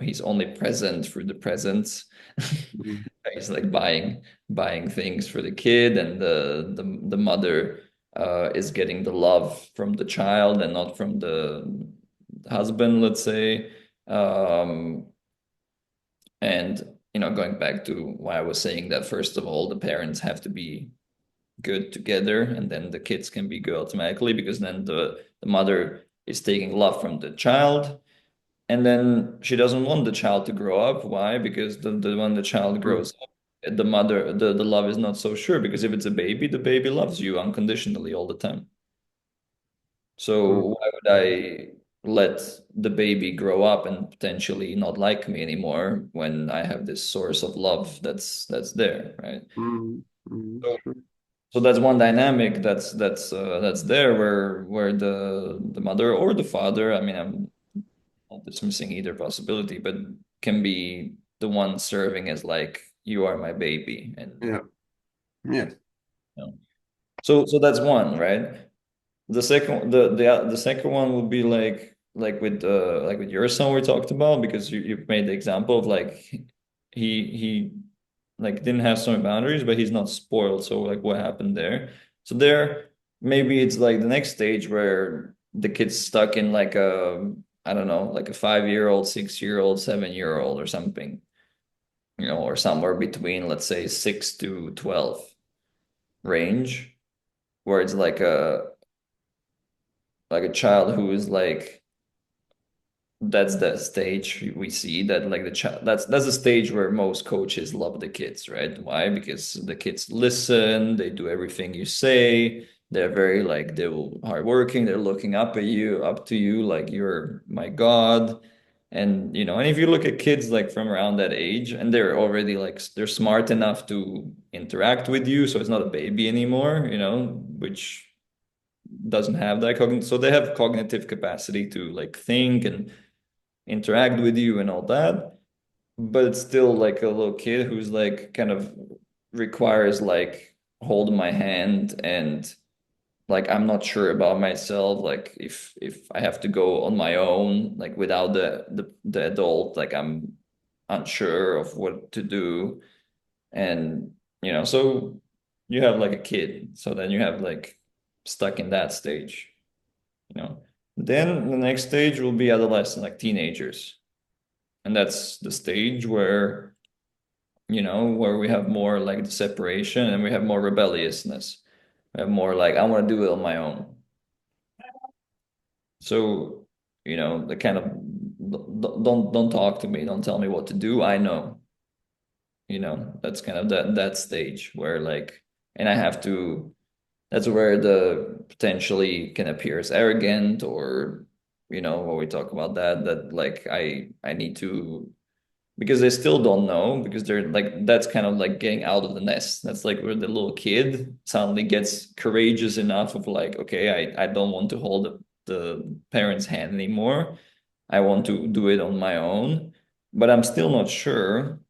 he's only present through the presents. Mm, He's like buying things for the kid and the mother is getting the love from the child and not from the husband, let's say. um and going back to why I was saying that first of all the parents have to be good together and then the kids can be good automatically because then the mother is taking love from the child and then she doesn't want the child to grow up. Why? Because the when the child mm, grows up the mother the love is not so sure because if it's a baby the baby loves you unconditionally all the time. So mm, why would I let the baby grow up and potentially not like me anymore when I have this source of love that's there, right? So sure. So that's one dynamic that's there where the mother or the father, I mean, I'm not dismissing either possibility, but can be the one serving as like, you are my baby. And Yeah. Yeah. you know. So that's one, right? The second one would be like with your son we talked about, because you made the example of like he like didn't have some boundaries, but he's not spoiled. So like what happened there? So there maybe it's like the next stage where the kid's stuck in like a, I don't know, like a 5-year-old, 6-year-old, 7-year-old or something, or somewhere between, let's say, 6 to 12 range, where it's like a child who is like, that's the stage we see that like the child, that's the stage where most coaches love the kids, right? Why? Because the kids listen, they do everything you say, they're very like, they're hardworking, they're looking up to you like you're my god. And and if you look at kids like from around that age, and they're already like, they're smart enough to interact with you, so it's not a baby anymore, which doesn't have that cognitive, so they have cognitive capacity to like think and interact with you and all that, but it's still like a little kid who's like kind of requires like, hold my hand, and like, I'm not sure about myself, like if I have to go on my own like without the adult, like I'm unsure of what to do. And so you have like a kid, so then you have like stuck in that stage. you know. Then the next stage will be adolescent, like teenagers. And that's the stage where we have more like the separation, and we have more rebelliousness. We have more like, I want to do it on my own. So, the kind of, don't talk to me, don't tell me what to do. I know. That's kind of that stage where like, and I have to, that's where the potentially can appear as arrogant, or when we talk about that like I need to, because they still don't know, because they're like, that's kind of like getting out of the nest. That's like where the little kid suddenly gets courageous enough of like, okay, I don't want to hold the parent's hand anymore. I want to do it on my own, but I'm still not sure,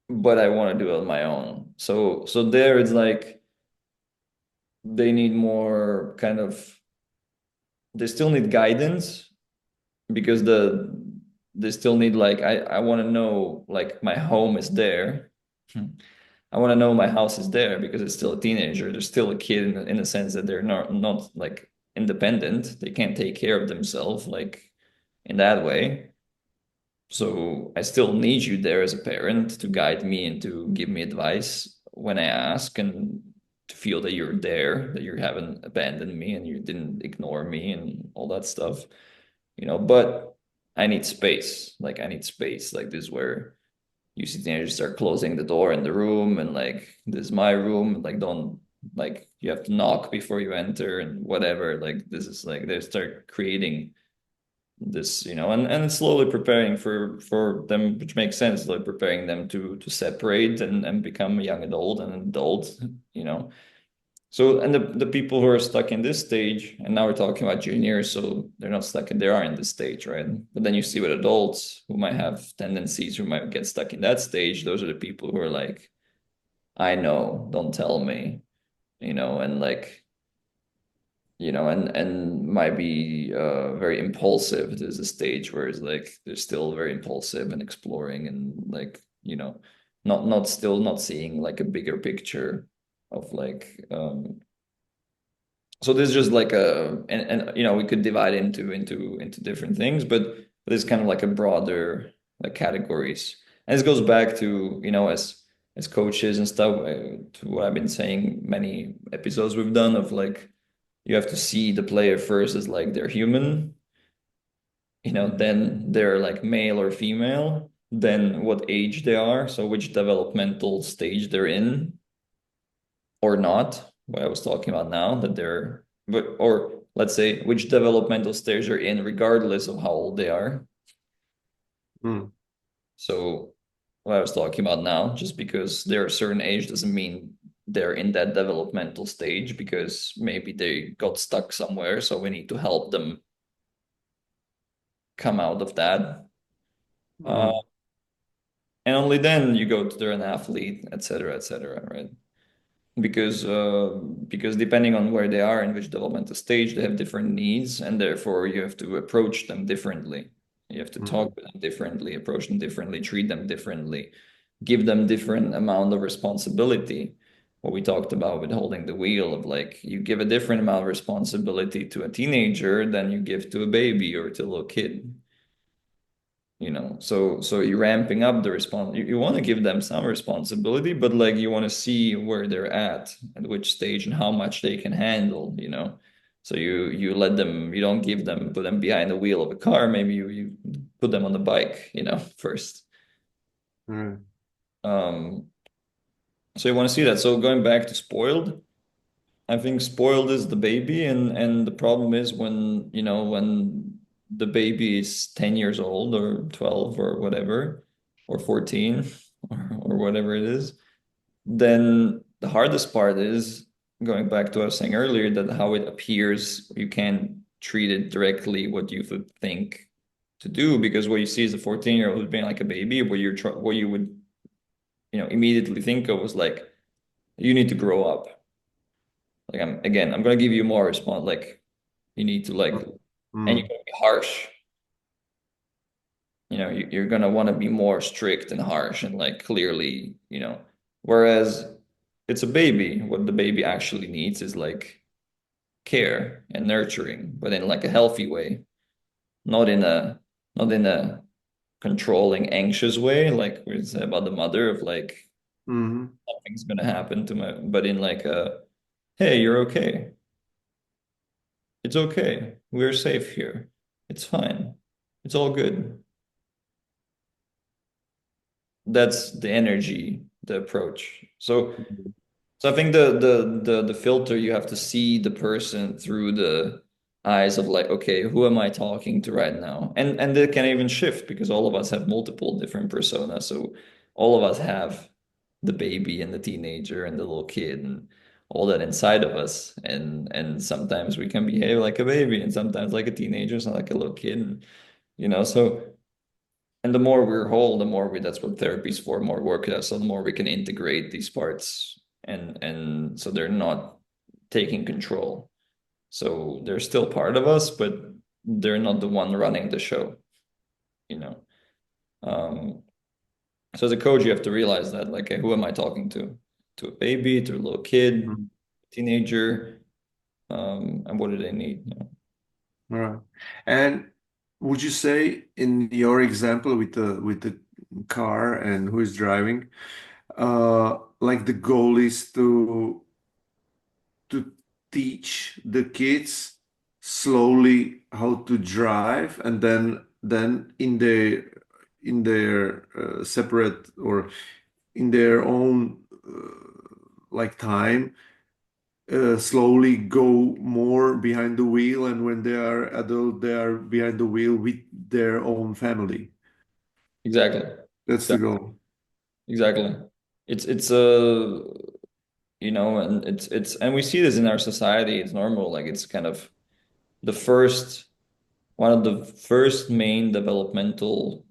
but I want to do it on my own. So there it's like, they need more kind of, they still need guidance, because they still need like, I want to know like my home is there. I want to know my house is there, because it's still a teenager. They're still a kid in the sense that they're not like independent. They can't take care of themselves like in that way. So I still need you there as a parent to guide me and to give me advice when I ask, and to feel that you're there, that you haven't abandoned me and you didn't ignore me and all that stuff. But I need space. Like, I need space. Like, this is where you see teenagers start closing the door in the room, and like, this is my room. Like, don't, like, you have to knock before you enter and whatever. Like, this is like, they start creating this, and it's slowly preparing for them, which makes sense, like preparing them to separate and become a young adult and an adult, you know. So, and the people who are stuck in this stage, and now we're talking about juniors, so they're not stuck in, they are in this stage, right? But then you see with adults who might have tendencies, who might get stuck in that stage, those are the people who are like, I know, don't tell me, and like, and might be very impulsive. There's a stage where it's like they're still very impulsive and exploring, and like, not still not seeing like a bigger picture of like, so this is just like a, and we could divide into different things, but it's kind of like a broader like categories. And this goes back to, as coaches and stuff, to what I've been saying many episodes we've done of like, you have to see the player first as like, they're human, then they're like male or female, then what age they are, so which developmental stage they're in or not, what I was talking about now, that they're, but, or let's say which developmental stage they're in regardless of how old they are. Mm. So what I was talking about now, just because they're a certain age doesn't mean they're in that developmental stage, because maybe they got stuck somewhere, so we need to help them come out of that. Uh, Mm. and only then you go to they're an athlete, et cetera, right? Because depending on where they are in which developmental stage, they have different needs, and therefore you have to approach them differently. You have to talk Mm. with them differently, approach them differently, treat them differently, give them different amount of responsibility. What we talked about with holding the wheel of like you give a different amount of responsibility to a teenager than you give to a baby or to a little kid. So you're ramping up the you want to give them some responsibility, but like you want to see where they're at which stage and how much they can handle. So you let them, you don't put them behind the wheel of a car, maybe you put them on the bike, first. Right. um so you want to see that. So going back to spoiled, I think spoiled is the baby, and the problem is when the baby is 10 years old or 12 or whatever, or 14 or whatever it is, then the hardest part is going back to what I was saying earlier, that how it appears, you can't treat it directly what you would think to do, because what you see is a 14-year-old being like a baby, what you would immediately think of was like, you need to grow up. Like I'm gonna give you more response. Like you need to like, and you're Mm. gonna be harsh. You're gonna want to be more strict and harsh and like clearly. Whereas it's a baby. What the baby actually needs is like care and nurturing, but in like a healthy way, not in a not in a controlling, anxious way, like we said about the mother of like Mm. something's gonna happen to my, but in like a, hey, you're okay. It's okay. We're safe here. It's fine. It's all good. That's the energy, the approach. So I think the filter, you have to see the person through the eyes of like, okay, who am I talking to right now? And it can even shift because all of us have multiple different personas. So all of us have the baby and the teenager and the little kid and all that inside of us. And sometimes we can behave like a baby and sometimes like a teenager, so like a little kid. So and the more we're whole, the more that's what therapy's for, more work does. So the more we can integrate these parts and so they're not taking control. So they're still part of us, but they're not the one running the show, you know. Um, so as a coach, you have to realize that, like, who am I talking to? To a baby, to a little kid, Mm. teenager, and what do they need? All right. And would you say in your example with the car and who is driving, like the goal is to teach the kids slowly how to drive, and then in their separate or in their own like time, slowly go more behind the wheel, and when they are adult they are behind the wheel with their own family. Exactly. That's the goal. Exactly. It's and it's and we see this in our society. It's normal. Like it's kind of the first one of the first main developmental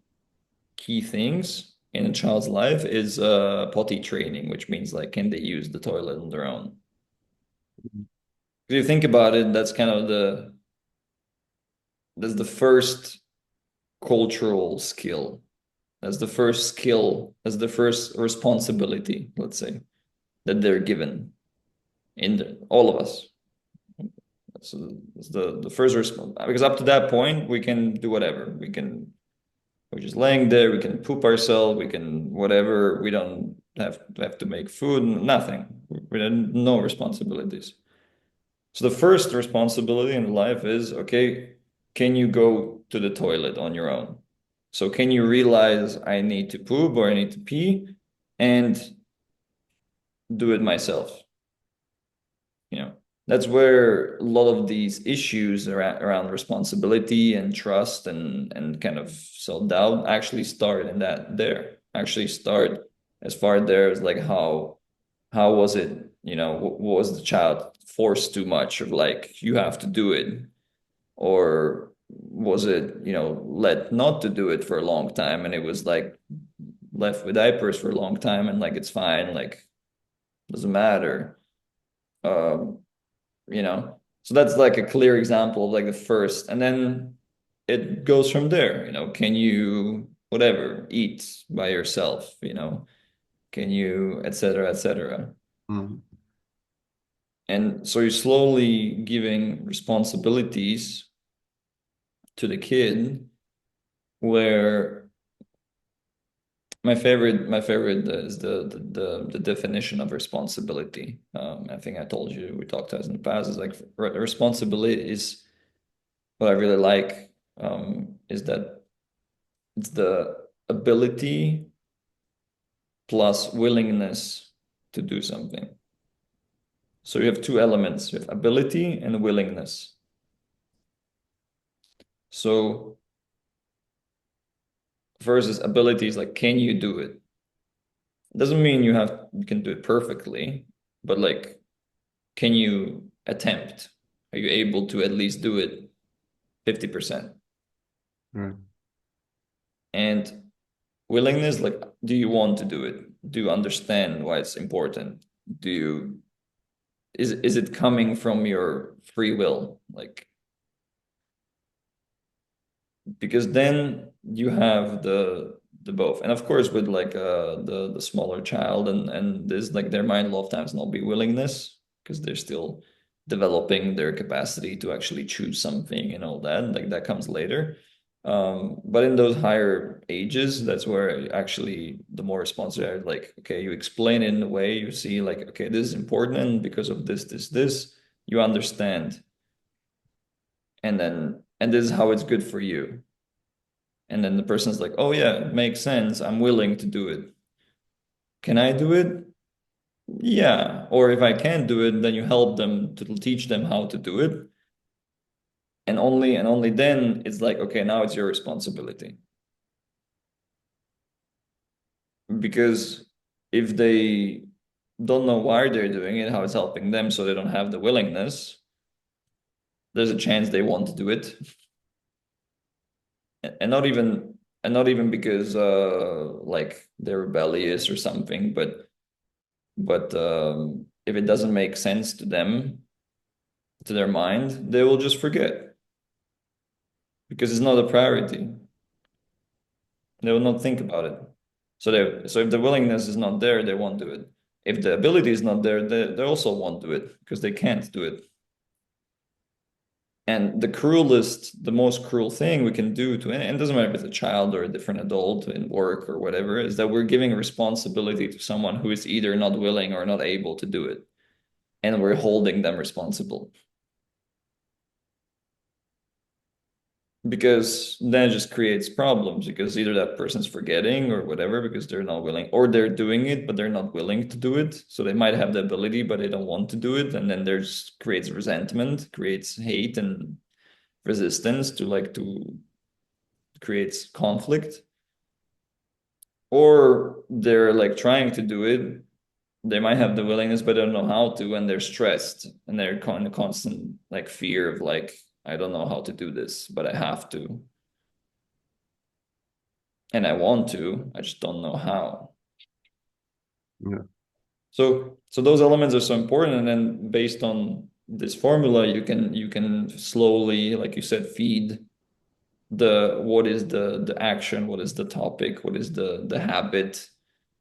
key things in a child's life is potty training, which means like can they use the toilet on their own? If you think about it, that's the first cultural skill. That's the first skill, that's the first responsibility, let's say, that they're given all of us. So it's the first response, because up to that point we can do whatever. We're just laying there, we can poop ourselves, we can whatever, we don't have to make food, nothing. We have no responsibilities. So the first responsibility in life is, okay, can you go to the toilet on your own? So can you realize I need to poop or I need to pee and do it myself? You know, that's where a lot of these issues around responsibility and trust and kind of self-doubt actually start in that there. Actually start as far there as like how was it, was the child forced too much of like you have to do it, or was it, let not to do it for a long time and it was like left with diapers for a long time and like it's fine, like doesn't matter. Um, so that's like a clear example of like the first, and then it goes from there. Can you whatever eat by yourself? Can you, etc., etc. Mm. And so you're slowly giving responsibilities to the kid, where my favorite is the definition of responsibility. I think I told you, we talked about this in the past, is like responsibility is what I really like, is that it's the ability plus willingness to do something. So you have two elements, you have ability and willingness. So first is ability, is like, can you do it? It doesn't mean you can do it perfectly, but like, can you attempt? Are you able to at least do it 50%? Right. And willingness, like, do you want to do it? Do you understand why it's important? Do you is it coming from your free will? Like, because then you have the both. And of course, with like the smaller child, and this, like, there might a lot of times not be willingness because they're still developing their capacity to actually choose something and all that. Like, that comes later. But in those higher ages, that's where actually the more responsible are, like, okay, you explain it in a way, you see like, okay, this is important because of this, you understand. And this is how it's good for you. And then the person's like, oh yeah, it makes sense. I'm willing to do it. Can I do it? Yeah. Or if I can't do it, then you help them to teach them how to do it. And only then it's like, okay, now it's your responsibility. Because if they don't know why they're doing it, how it's helping them, so they don't have the willingness, there's a chance they want to do it. And not even because like they're rebellious or something, but if it doesn't make sense to them, to their mind, they will just forget because it's not a priority. They will not think about it. So if the willingness is not there, they won't do it. If the ability is not there, they also won't do it because they can't do it. And the most cruel thing we can do to, and it doesn't matter if it's a child or a different adult in work or whatever, is that we're giving a responsibility to someone who is either not willing or not able to do it. And we're holding them responsible. Because then it just creates problems because either that person's forgetting or whatever because they're not willing, or they're doing it but they're not willing to do it, so they might have the ability but they don't want to do it, and then there's creates resentment, creates hate and resistance to creates conflict. Or they're like trying to do it, they might have the willingness but they don't know how to, and they're stressed and they're kind of constant like fear of like, I don't know how to do this but I have to, and I want to, I just don't know how. Yeah. So those elements are so important, and then based on this formula, you can slowly, like you said, feed the what is the action, what is the topic, what is the habit,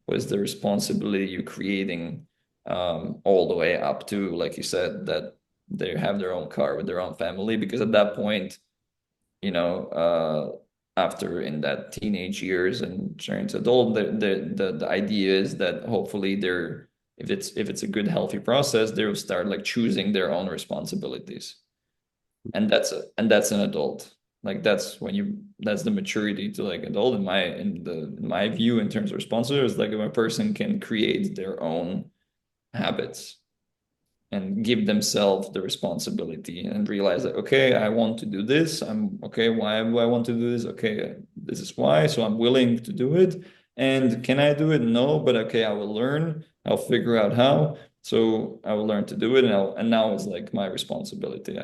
what is the responsibility you're creating, all the way up to, like you said, that they have their own car with their own family, because at that point, after in that teenage years and turning to adult, the idea is that hopefully they're, if it's a good healthy process, they will start like choosing their own responsibilities, and that's an adult. Like that's the maturity to like adult in my view in terms of responsibility, is like if a person can create their own habits and give themselves the responsibility and realize that, okay, I want to do this. I'm okay. Why do I want to do this? Okay, this is why. So I'm willing to do it. And can I do it? No, but okay, I will learn. I'll figure out how. So I will learn to do it. And now it's like my responsibility.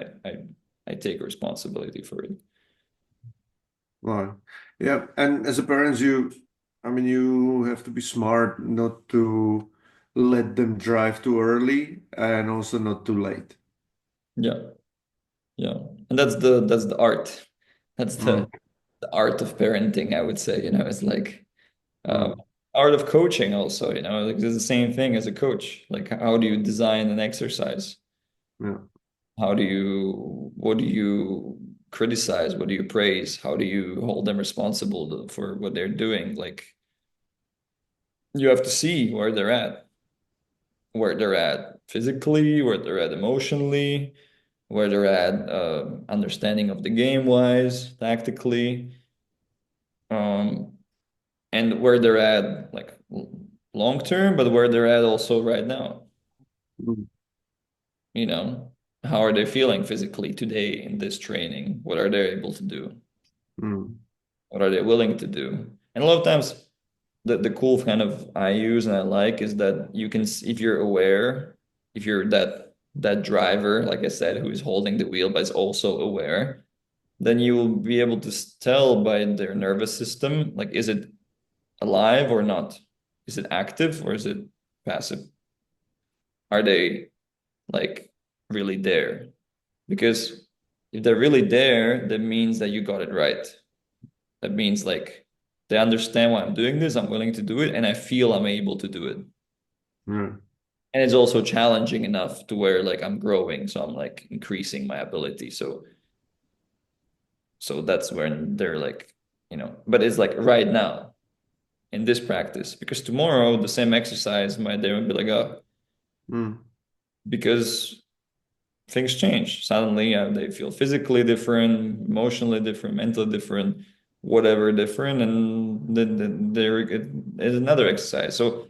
I take responsibility for it. Right. Yeah. And as a parent, I mean, you have to be smart not to let them drive too early and also not too late. Yeah, yeah. And that's the art. That's Mm, the art of parenting, I would say. It's like uh, mm, art of coaching also, like it's the same thing as a coach. Like how do you design an exercise? yeah. What do you criticize? What do you praise? How do you hold them responsible for what they're doing? Like you have to see where they're at physically, where they're at emotionally, where they're at understanding of the game wise, tactically, um, and where they're at like long term, but where they're at also right now. Mm, You know, how are they feeling physically today in this training? What are they able to do? mm, What are they willing to do? And a lot of times, the cool kind of I use and I like is that you can, if you're aware, if you're that driver, like I said, who is holding the wheel but is also aware, then you will be able to tell by their nervous system, like, is it alive or not? Is it active or is it passive? Are they like really there? Because if they're really there, that means that you got it right. That means like they understand why I'm doing this, I'm willing to do it, and I feel I'm able to do it. yeah. And it's also challenging enough to where like I'm growing, so I'm like increasing my ability. So that's when they're like, but it's like right now in this practice, because tomorrow the same exercise might they would be like, oh, Mm, because things change. Suddenly they feel physically different, emotionally different, mentally different, whatever different, and then there it is another exercise. So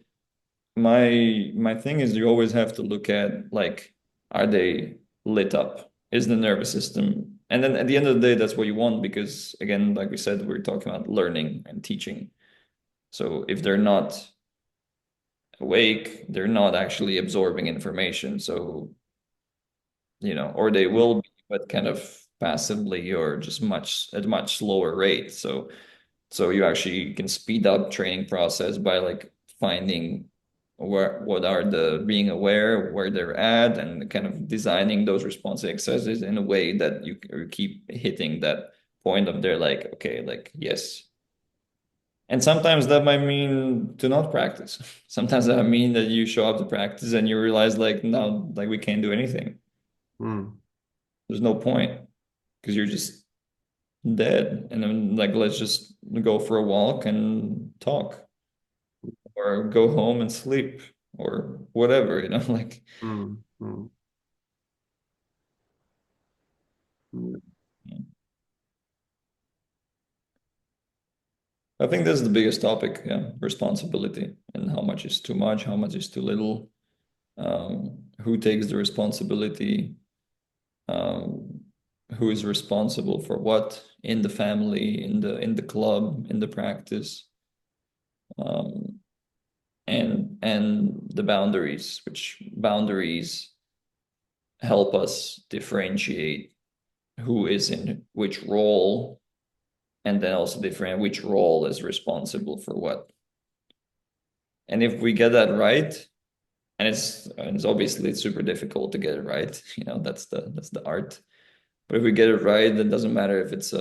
my thing is you always have to look at like, are they lit up? Is the nervous system? And then at the end of the day, that's what you want because again, like we said, we're talking about learning and teaching. So if they're not awake, they're not actually absorbing information. So, or they will be, but kind of passively or just much at a much slower rate. So you actually can speed up training process by like finding what are the being aware where they're at and kind of designing those response exercises in a way that you keep hitting that point of they're like, okay, like yes. And sometimes that might mean to not practice. Sometimes that mean that you show up to practice and you realize like no, like we can't do anything. mm, There's no point because you're just dead. And then like let's just go for a walk and talk or go home and sleep or whatever, like mm, mm, mm, I think that's the biggest topic, yeah, responsibility and how much is too much, how much is too little, who takes the responsibility, um, who is responsible for what in the family, in the club, in the practice, um, and the boundaries, which boundaries help us differentiate who is in which role and then also different which role is responsible for what. And if we get that right, and it's obviously it's super difficult to get it right, that's the art. But if we get it right, then it doesn't matter if it's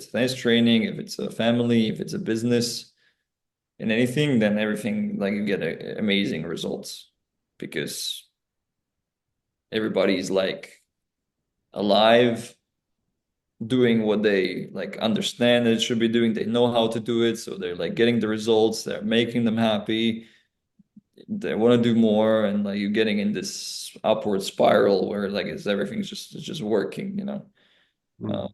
tennis training, if it's a family, if it's a business, in anything, then everything like you get amazing results because everybody is like alive doing what they like understand it should be doing. They know how to do it, so they're like getting the results. They're making them happy. They want to do more, and like you're getting in this upward spiral where like everything's just working. mm. Uh,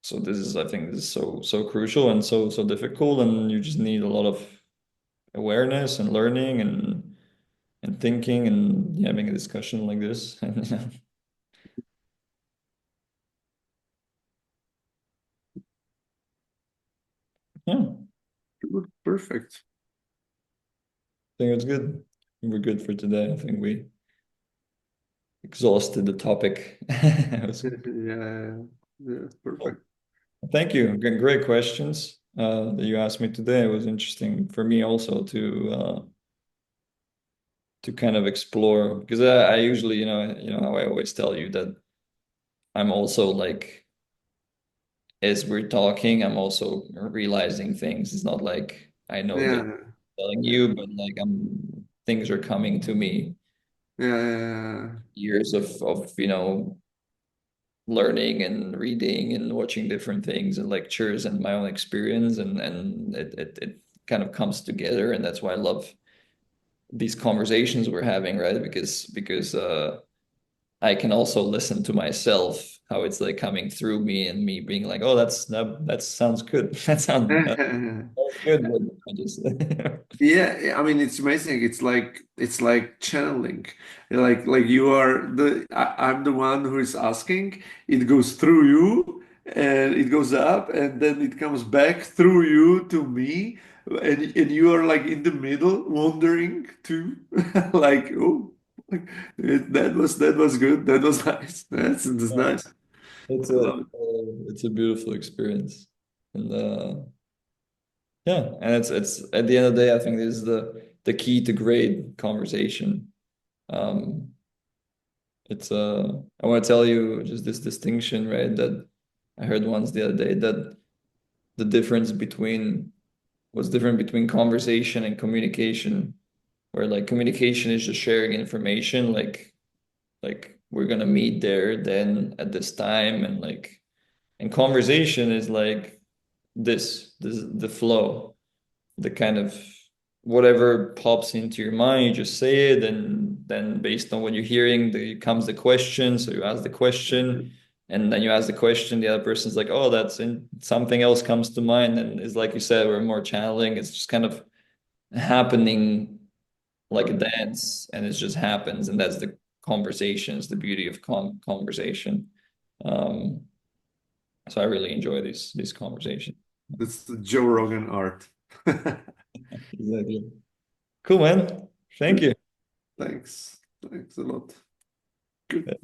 so I think this is so crucial and so difficult, and you just need a lot of awareness and learning and thinking and having a discussion like this. And yeah, I Good, perfect. think it's good. We're good for today. I think we exhausted the topic. It was Yeah, yeah, yeah, cool. perfect. Thank you. Great questions that you asked me today. It was interesting for me also to kind of explore because I usually, how I always tell you that I'm also like as we're talking, I'm also realizing things. It's not like I know that Yeah, telling yeah, you, but like I'm things are coming to me. yeah, yeah, Years of learning and reading and watching different things and lectures and my own experience and it kind of comes together, and that's why I love these conversations we're having, right? Because I can also listen to myself how it's like coming through me and me being like, oh, that sounds good. That yeah. sounds good. But I just Yeah, I mean it's amazing. It's like channeling. Like you are I'm the one who is asking. It goes through you and it goes up and then it comes back through you to me and you are like in the middle wondering too. Like, oh, like, that was good. That was nice. That's nice. it's I a love it. it's a beautiful experience, and yeah, and it's at the end of the day, I think this is the key to great conversation. Um, it's I want to tell you just this distinction, right? That I heard once the other day that the difference between what's different between conversation and communication, where like communication is just sharing information, like we're gonna meet there then at this time, and conversation is like this the flow, the kind of whatever pops into your mind, you just say it, and then based on what you're hearing, there comes the question. So you ask the question, and then you ask the question, the other person's like, oh, that's in something else comes to mind, and it's like you said, we're more channeling. It's just kind of happening like a dance, and it just happens, and that's the conversation. It's the beauty of conversation. Um, so I really enjoy these conversations. That's the Joe Rogan art. Exactly. Cool, man. Thank Good. you. Thanks. Thanks a lot. Good.